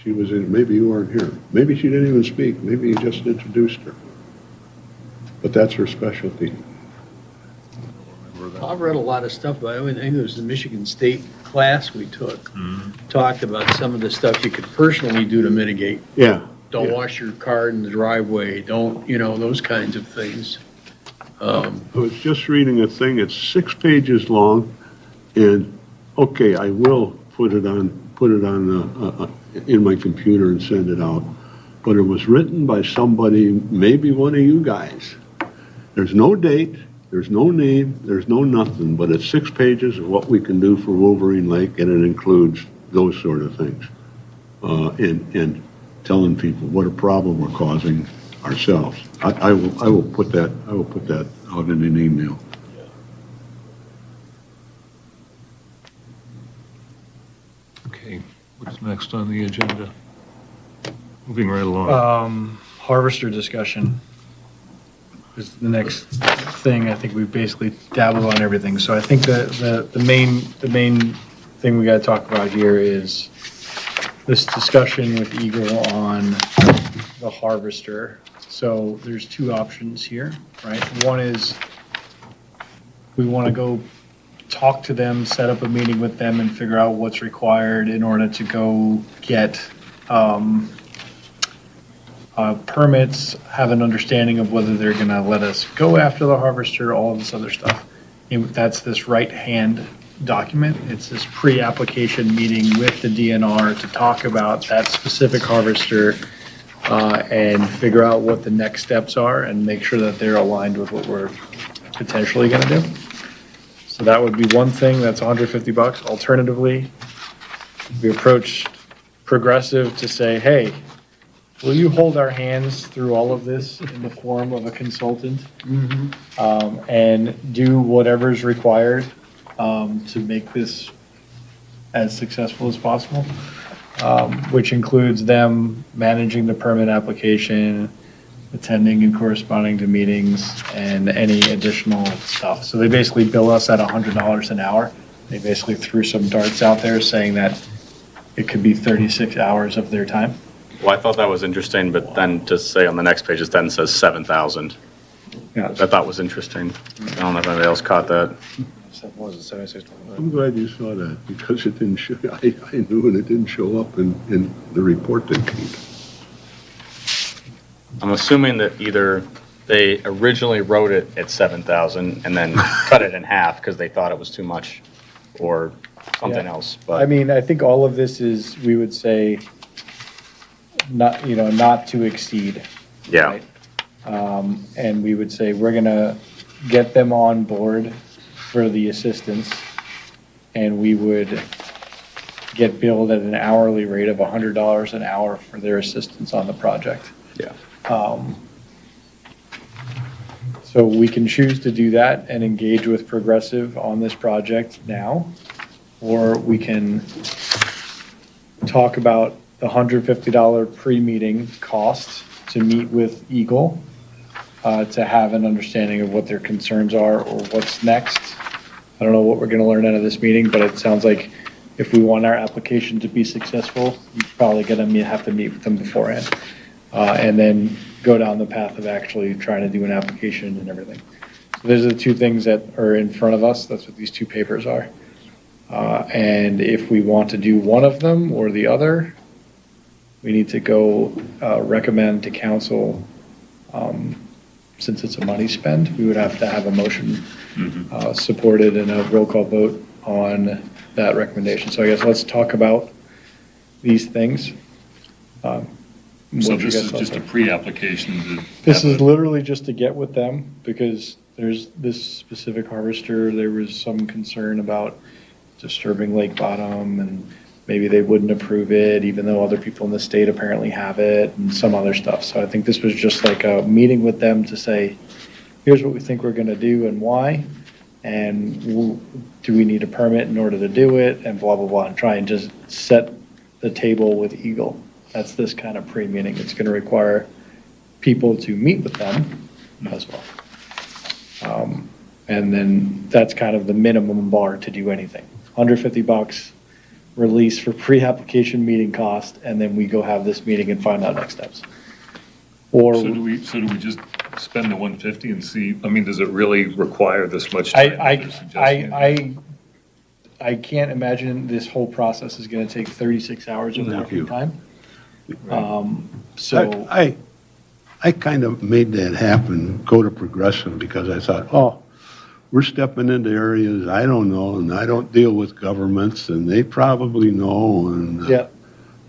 She was in, maybe you weren't here. Maybe she didn't even speak. Maybe you just introduced her. But that's her specialty. I've read a lot of stuff about it. I think it was the Michigan State class we took. Talked about some of the stuff you could personally do to mitigate. Yeah. Don't Yeah. wash your car in the driveway, don't, those kinds of things. I was just reading a thing, it's 6 pages long, and, okay, I will put it on, in my computer and send it out, but it was written by somebody, maybe one of you guys. There's no date, there's no name, there's no nothing, but it's 6 pages of what we can do for Wolverine Lake, and it includes those sort of things. And telling people what a problem we're causing ourselves. I will put that out in an email. Okay, what's next on the agenda? Moving right along. Harvester discussion is the next thing. I think we've basically dabbled on everything. So I think the main thing we gotta talk about here is this discussion with Eagle on the harvester. So there's two options here, right? One is we want to go talk to them, set up a meeting with them and figure out what's required in order to go get permits, have an understanding of whether they're going to let us go after the harvester, all of this other stuff. And that's this right-hand document. It's this pre-application meeting with the DNR to talk about that specific harvester and figure out what the next steps are and make sure that they're aligned with what we're potentially going to do. So that would be one thing, that's $150. Alternatively, we approach Progressive to say, hey, will you hold our hands through all of this in the form of a consultant? And do whatever's required to make this as successful as possible, which includes them managing the permit application, attending and corresponding to meetings, and any additional stuff. So they basically bill us at $100 an hour. They basically threw some darts out there saying that it could be 36 hours of their time. Well, I thought that was interesting, but then to say on the next page, it then says 7,000. Yeah. I thought was interesting. I don't know if anybody else caught that. I'm glad you saw that, because it didn't show, I knew, and it didn't show up in the report that came. I'm assuming that either they originally wrote it at 7,000 and then cut it in half because they thought it was too much, or something Yeah. else, I but mean, I think all of this is, we would say, not, not to exceed. yeah. right? And we would say, we're gonna get them on board for the assistance, and we would get billed at an hourly rate of $100 an hour for their assistance on the project. Yeah. So we can choose to do that and engage with Progressive on this project now, or we can talk about the $150 pre-meeting cost to meet with Eagle, to have an understanding of what their concerns are or what's next. I don't know what we're gonna learn out of this meeting, but it sounds like if we want our application to be successful, you're probably gonna have to meet with them beforehand. And then go down the path of actually trying to do an application and everything. So those are the two things that are in front of us. That's what these two papers are. And if we want to do one of them or the other, we need to go recommend to council, since it's a money spend, we would have to have a motion supported and a roll call vote on that recommendation. So I guess let's talk about these things. So What you this guys is thought just a there? pre-application to. This have is a- literally just to get with them, because there's this specific harvester, there was some concern about disturbing lake bottom, and maybe they wouldn't approve it, even though other people in the state apparently have it, and some other stuff. So I think this was just like a meeting with them to say, here's what we think we're gonna do and why, and do we need a permit in order to do it, and blah, blah, blah, and try and just set the table with Eagle. That's this kind of pre-meeting. It's gonna require people to meet with them as well. And then that's kind of the minimum bar to do anything. $150 release for pre-application meeting cost, and then we go have this meeting and find out next steps. Or, So do we just spend the 150 and see, I mean, does it really require this much time? that they're suggesting? I can't imagine this whole process is gonna take 36 hours of Thank you. working time. So, I kind of made that happen, go to Progressive, because I thought, oh, we're stepping into areas I don't know, and I don't deal with governments, and they probably know, and. yeah,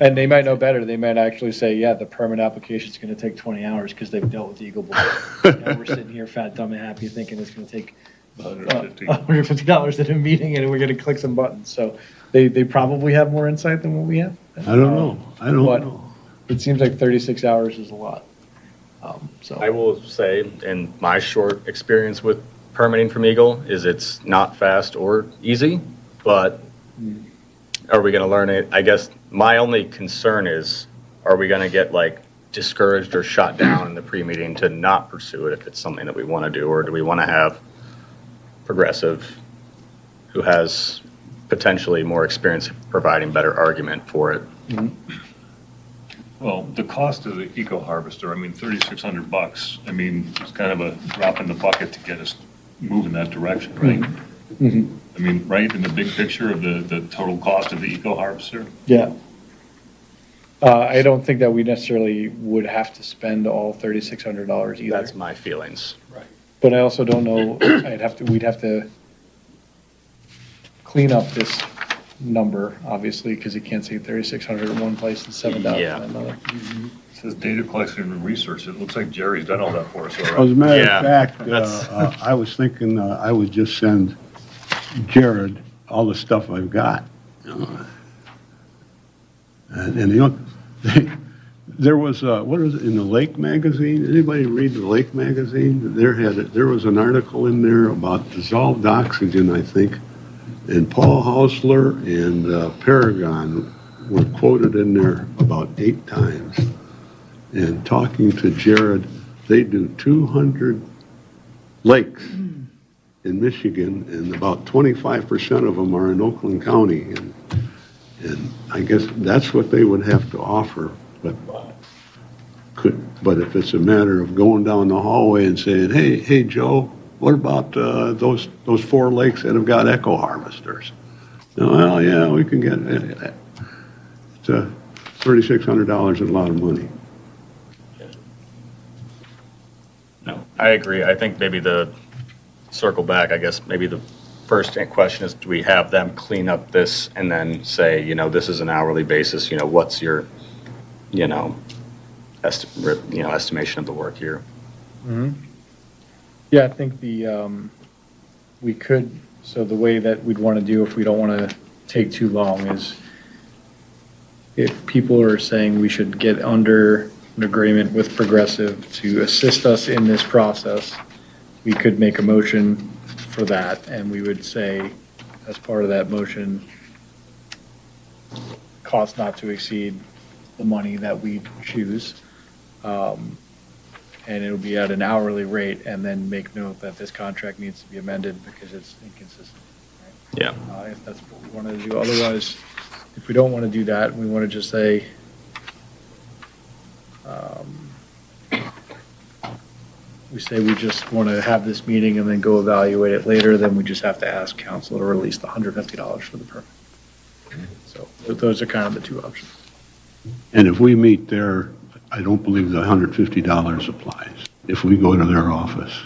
and they might know better. They might actually say, yeah, the permit application's gonna take 20 hours because they've dealt with Eagle before. And we're sitting here fat, dumb, and happy thinking it's gonna take $150 at a meeting and we're gonna click some buttons. So they probably have more insight than what we have. I don't know, I don't But know. it seems like 36 hours is a lot. I So, will say, in my short experience with permitting from Eagle, is it's not fast or easy, but are we gonna learn it? I guess my only concern is, are we gonna get like discouraged or shot down in the pre-meeting to not pursue it if it's something that we wanna do, or do we wanna have Progressive, who has potentially more experience providing better argument for it? Well, the cost of the eco harvester, I mean, $3,600, I mean, it's kind of a drop in the bucket to get us moving that direction, right? I mean, right, in the big picture of the total cost of the eco harvester? yeah. I don't think that we necessarily would have to spend all $3,600 either. That's my feelings. But I also don't know, we'd have to clean up this number, obviously, because you can't say 3,600 in one place and 7,000 Yeah. in another. It says data collection and research, it looks like Jerry's done all that for us As a already. matter Yeah, of fact, that's- I was thinking I would just send Jared all the stuff I've got. And you know, There was, what is it, in the Lake Magazine? Anybody read the Lake Magazine? There was an article in there about dissolved oxygen, I think, and Paul Hausler and Paragon were quoted in there about 8 times. And talking to Jared, they do 200 lakes in Michigan, and about 25% of them are in Oakland County. And I guess that's what they would have to offer, but if it's a matter of going down the hallway and saying, hey, Joe, what about those 4 lakes that have got echo harvesters? Well, yeah, we can get it. It's $3,600 is a lot of money. No, I agree. I think maybe circle back, I guess, maybe the first question is, do we have them clean up this and then say, this is an hourly basis, what's your, estimation of the work here? Yeah, I think we could, so the way that we'd want to do if we don't want to take too long is if people are saying we should get under an agreement with Progressive to assist us in this process, we could make a motion for that, and we would say, as part of that motion, cost not to exceed the money that we choose. And it'll be at an hourly rate, and then make note that this contract needs to be amended because it's inconsistent. Right? Yeah. If that's what we want to do. Otherwise, if we don't want to do that, we want to just say, we just want to have this meeting and then go evaluate it later, then we just have to ask council to release the $150 for the permit. So those are kind of the 2 options. And if we meet there, I don't believe the $150 applies if we go to their office.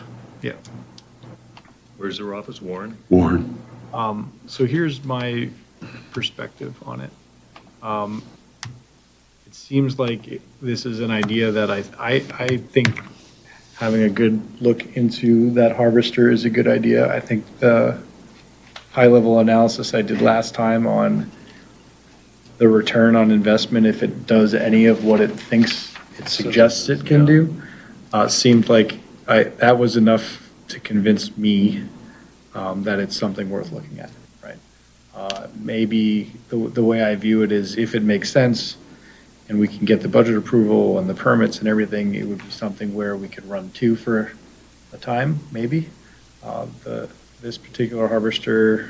Yeah. Where's their office, Warren? Warren? So here's my perspective on it. It seems like this is an idea that I think having a good look into that harvester is a good idea. I think the high-level analysis I did last time on the return on investment, if it does any of what it thinks it suggests it can do, seemed like that was enough to convince me that it's something worth looking at, right? Maybe the way I view it is if it makes sense and we can get the budget approval and the permits and everything, it would be something where we could run 2 for a time, maybe. This particular harvester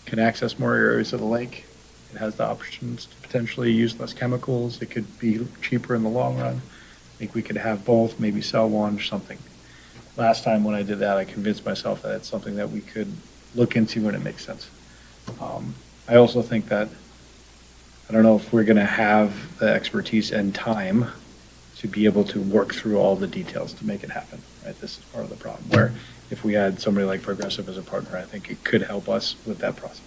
can access more areas of the lake. It has the options to potentially use less chemicals. It could be cheaper in the long run. I think we could have both, maybe sell one or something. Last time when I did that, I convinced myself that it's something that we could look into when it makes sense. I also think that, I don't know if we're going to have the expertise and time to be able to work through all the details to make it happen, right? This is part of the problem, where if we had somebody like Progressive as a partner, I think it could help us with that process.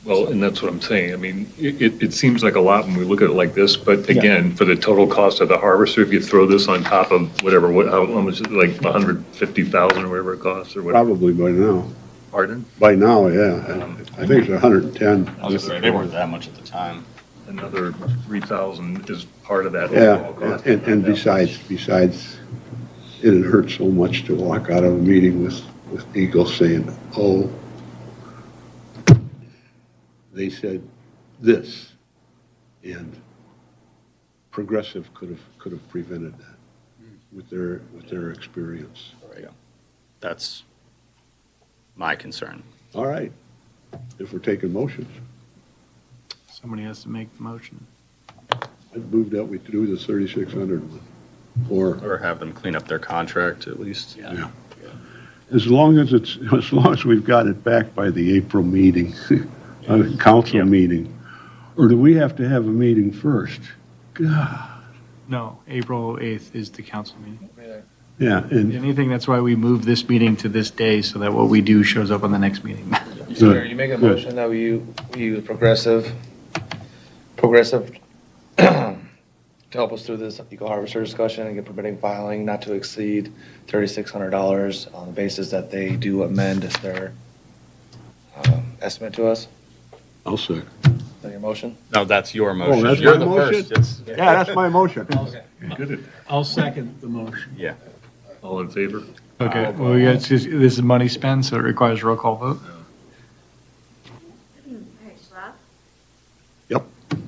Well, and that's what I'm saying. I mean, it seems like a lot when we look at it like this, but again, for the total cost of the harvester, if you throw this on top of whatever, how much is it, like 150,000 or whatever it costs or whatever? Probably by now. Pardon? By now, yeah. I think it's 110. I was gonna say, they weren't that much at the time. Another 3,000 is part of that Yeah, overall cost. and besides, it hurts so much to walk out of a meeting with Eagle saying, oh, they said this, and Progressive could have prevented that with their experience. That's my concern. All right, if we're taking motions, Somebody has to make the motion. I'd move that we do the 3,600 one, Or have them clean up their contract at least. yeah. As long as we've got it back by the April meeting, council meeting, or do we have to have a meeting first? God, No, April 8th is the council meeting. yeah, and Anything, that's why we moved this meeting to this day, so that what we do shows up on the next meeting. Mayor, you make a motion that we use Progressive to help us through this eco harvester discussion and get permitting filing not to exceed $3,600 on the basis that they do amend their estimate to us. I'll second. Is that your motion? No, that's your motion. that's You're my the motion? first. It's- Yeah, that's my motion. You're good at that. I'll second the motion. Yeah. All in favor? Okay, well, this is money spent, so it requires roll call vote. All right, Schlaf. Yep. Ramey.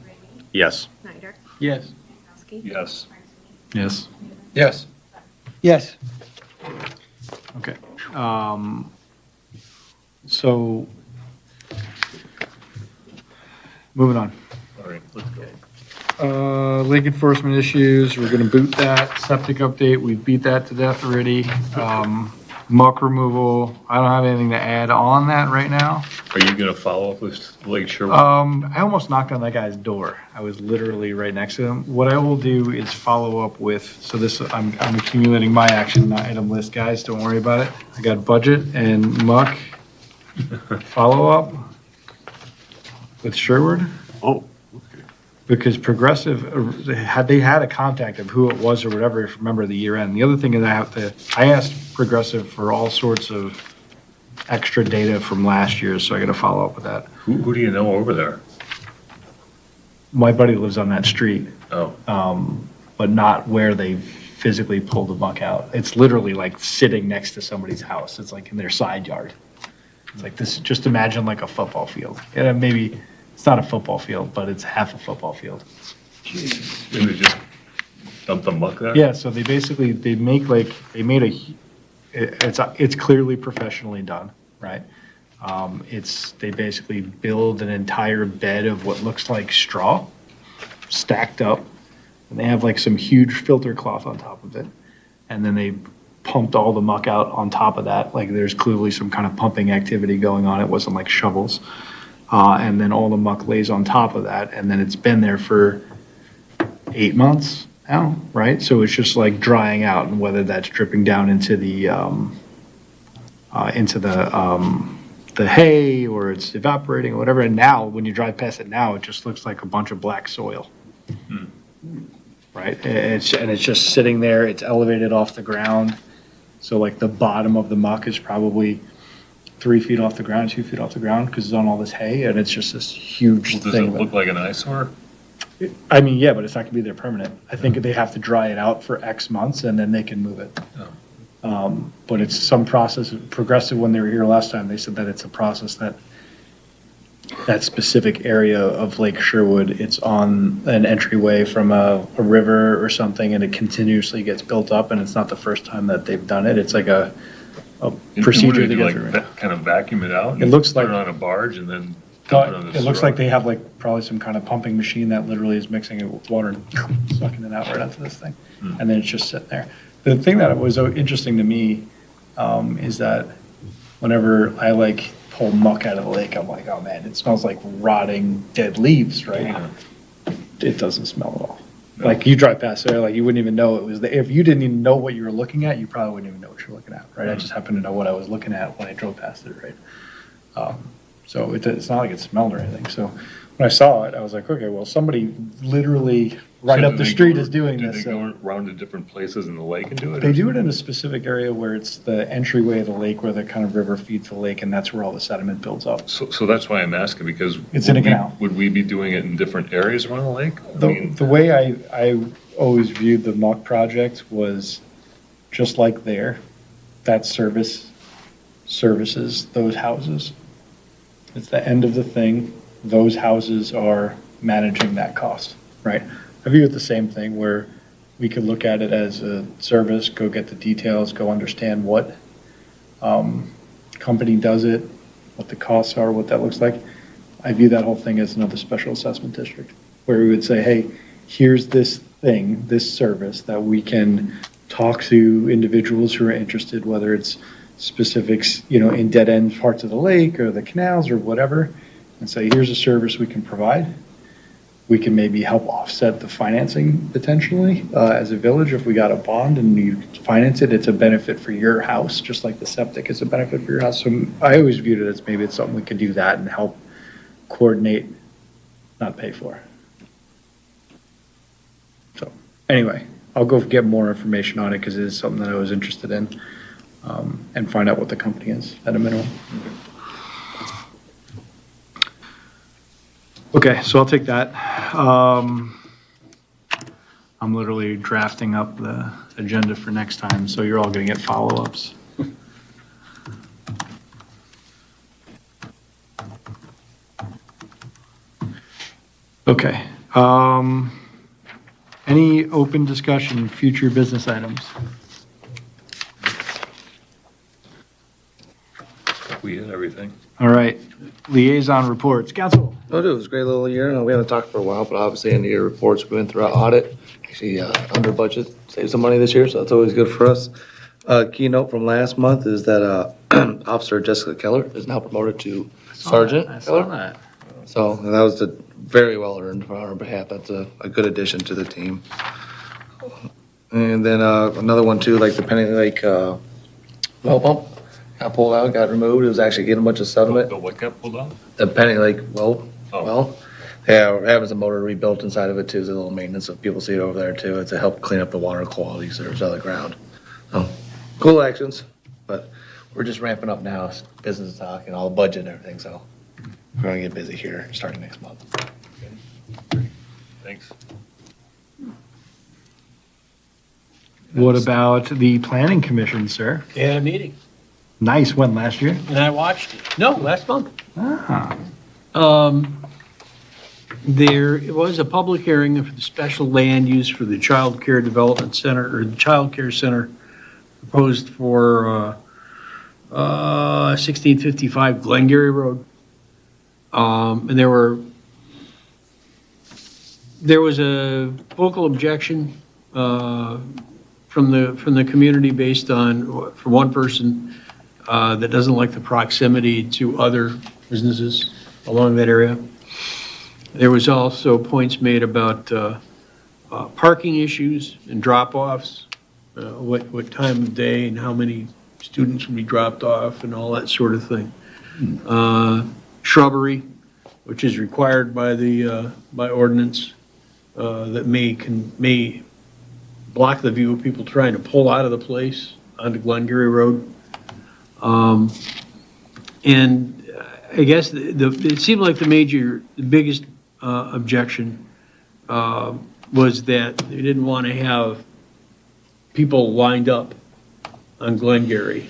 Yes. Snyder. Yes. Kowski. Yes. Martinsky. Yes. Yes. Yes. Okay. So, moving on. All right, let's go. Lake enforcement issues, we're gonna boot that. Septic update, we beat that to death already. Muck removal, I don't have anything to add on that right now. Are you gonna follow up with Lake Sherwood? I almost knocked on that guy's door. I was literally right next to him. What I will do is follow up with, so this, I'm accumulating my action item list, guys, don't worry about it. I got budget and muck. Follow up with Sherwood. Oh, Because Progressive, had they had a contact of who it was or whatever, if you remember the year end. The other thing is I asked Progressive for all sorts of extra data from last year, so I gotta follow up with that. Who do you know over there? My buddy lives on that street, Oh, but not where they physically pulled the muck out. It's literally like sitting next to somebody's house. It's like in their side yard. It's like this, just imagine like a football field. Yeah, maybe, it's not a football field, but it's half a football field. and they just dump the muck there? Yeah, so they basically, they made it's clearly professionally done, right? They basically build an entire bed of what looks like straw, stacked up, and they have like some huge filter cloth on top of it. And then they pumped all the muck out on top of that, like there's clearly some kind of pumping activity going on, it wasn't like shovels. And then all the muck lays on top of that, and then it's been there for 8 months now, right? So it's just like drying out, and whether that's dripping down into the hay, or it's evaporating or whatever. And now, when you drive past it now, it just looks like a bunch of black soil. Right? It's just sitting there, it's elevated off the ground. So like the bottom of the muck is probably 3 feet off the ground, 2 feet off the ground, because it's on all this hay, and it's just this huge Does thing. it look like an eyesore? I mean, yeah, but it's not gonna be there permanent. I think they have to dry it out for X months, and then they can move it. But it's some process. Progressive, when they were here last time, they said that it's a process that specific area of Lake Sherwood, it's on an entryway from a river or something, and it continuously gets built up, and it's not the first time that they've done it. It's like a And procedure what do to they do, get like through. kind of vacuum it out? It looks like- Put it on a barge and then dump it on the It looks sewer? like they have like probably some kind of pumping machine that literally is mixing it with water and sucking it out right onto this thing. And then it's just sitting there. The thing that was so interesting to me is that whenever I like pull muck out of the lake, I'm like, oh man, it smells like rotting dead leaves, right? Yeah. It doesn't smell at all. No. Like you drive past there, like you wouldn't even know it was there. If you didn't even know what you were looking at, you probably wouldn't even know what you're looking at, right? I just happened to know what I was looking at when I drove past it, right? So it's not like it smelled or anything. So when I saw it, I was like, okay, well, somebody literally right So up do the they street go- is doing do this. they so- go around to different places in the lake and do it? They or- do it in a specific area where it's the entryway of the lake, where the kind of river feeds the lake, and that's where all the sediment builds up. So that's why I'm asking, because. It's in a would we- canal. Would we be doing it in different areas around the lake? I The, mean, the way I always viewed the muck project was just like there, that services those houses. It's the end of the thing. Those houses are managing that cost, right? I view it the same thing where we could look at it as a service, go get the details, go understand what company does it, what the costs are, what that looks like. I view that whole thing as another special assessment district, where we would say, hey, here's this thing, this service that we can talk to individuals who are interested, whether it's specifics, in dead end parts of the lake or the canals or whatever, and say, here's a service we can provide. We can maybe help offset the financing potentially as a village. If we got a bond and you finance it, it's a benefit for your house, just like the septic is a benefit for your house. So I always viewed it as maybe it's something we could do that and help coordinate, not pay for. So anyway, I'll go get more information on it because it is something that I was interested in, and find out what the company is at a minimum. Okay, so I'll take that. I'm literally drafting up the agenda for next time, so you're all gonna get follow-ups. Okay, any open discussion, future business items? We hit everything. All right, liaison reports, council. Oh, dude, it was a great little year. We haven't talked for a while, but obviously end of year reports, we went through our audit. Actually, under budget, saved some money this year, so that's always good for us. Keynote from last month is that Officer Jessica Keller is now promoted to Sergeant I saw Keller. that. So that was very well earned on our behalf. That's a good addition to the team. And then another one too, like the Penny Lake well pump got pulled out, got removed. It was actually getting a bunch of sediment. The what got pulled out? The Penny Lake well, Oh. yeah, we're having some motor rebuilt inside of it too. There's a little maintenance, so people see it over there too. It's to help clean up the water quality so there's other ground. So cool actions, but we're just ramping up now. Business talk and all the budget and everything. So we're gonna get busy here starting next month. Thanks. What about the planning commission, sir? They had a meeting, Nice, when, last year? and I watched it. No, last month. Ah, There was a public hearing for the special land use for the Child Care Development Center, or the Child Care Center proposed for 1655 Glengarry Road. And there was a vocal objection from the community based on, for one person, that doesn't like the proximity to other businesses along that area. There was also points made about parking issues and drop-offs, what time of day and how many students would be dropped off and all that sort of thing. Shrubbery, which is required by by ordinance, that may block the view of people trying to pull out of the place onto Glengarry Road. And I guess it seemed like the biggest objection was that they didn't want to have people lined up on Glengarry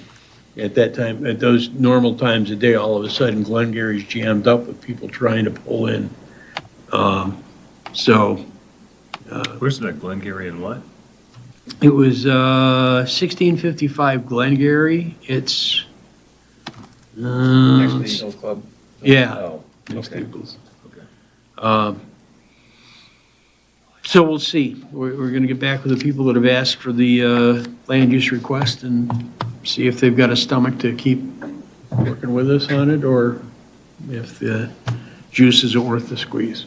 at that time, at those normal times of day. All of a sudden, Glengarry's jammed up with people trying to pull in. Where's that, Glengarry and what? It was 1655 Glengarry. It's Next to the Eagles Club. yeah. Oh, Next to okay. Eagles. So we'll see. We're going to get back with the people that have asked for the land use request and see if they've got a stomach to keep working with us on it, or if the juice isn't worth the squeeze.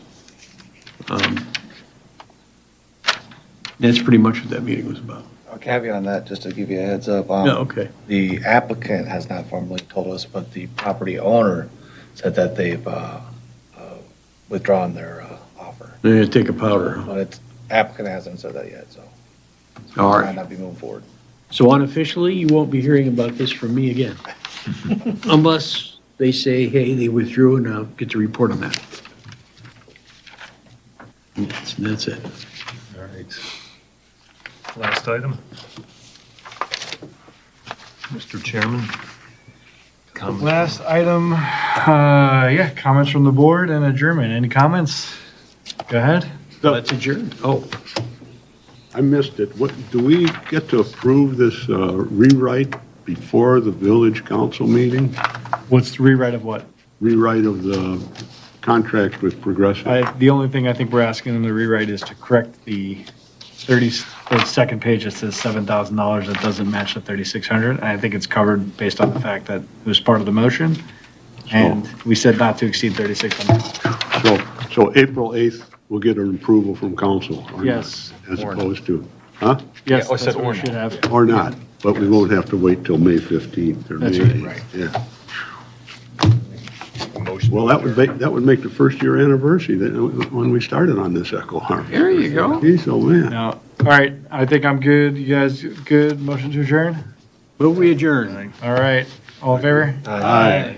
That's pretty much what that meeting was about. A caveat on that, just to give you a heads up. Yeah, okay. The applicant has not formally told us, but the property owner said that they've withdrawn their offer. They're going to take a powder. But it's, applicant hasn't said that yet, so All might right. not be moving forward. So unofficially, you won't be hearing about this from me again. Unless they say, hey, they withdrew, and I'll get to report on that. That's it. All right. Last item. Mr. Chairman. Comments? last item, yeah, comments from the board and adjournment. Any comments? Go ahead. Let's adjourn. Oh, I missed it. What, do we get to approve this rewrite before the village council meeting? What's the rewrite of what? Rewrite of the contract with Progressive? The only thing I think we're asking them to rewrite is to correct the the second page that says $7,000 that doesn't match the 3,600. And I think it's covered based on the fact that it was part of the motion. And we said not to exceed 3,600. So April 8th, we'll get an approval from council? or not, Yes. As opposed to, huh? Yes, Yeah, I that's said what or we should have. Or not, but we won't have to wait till May 15th or May That's right. 8th. Right. Yeah. Motion. Well, that would make the first year anniversary when we started on this Echo Harvest. there you go. Geez, oh man. Now, all right, I think I'm good. You guys good? Motion to adjourn? Will we adjourn? All right, all in favor? Aye.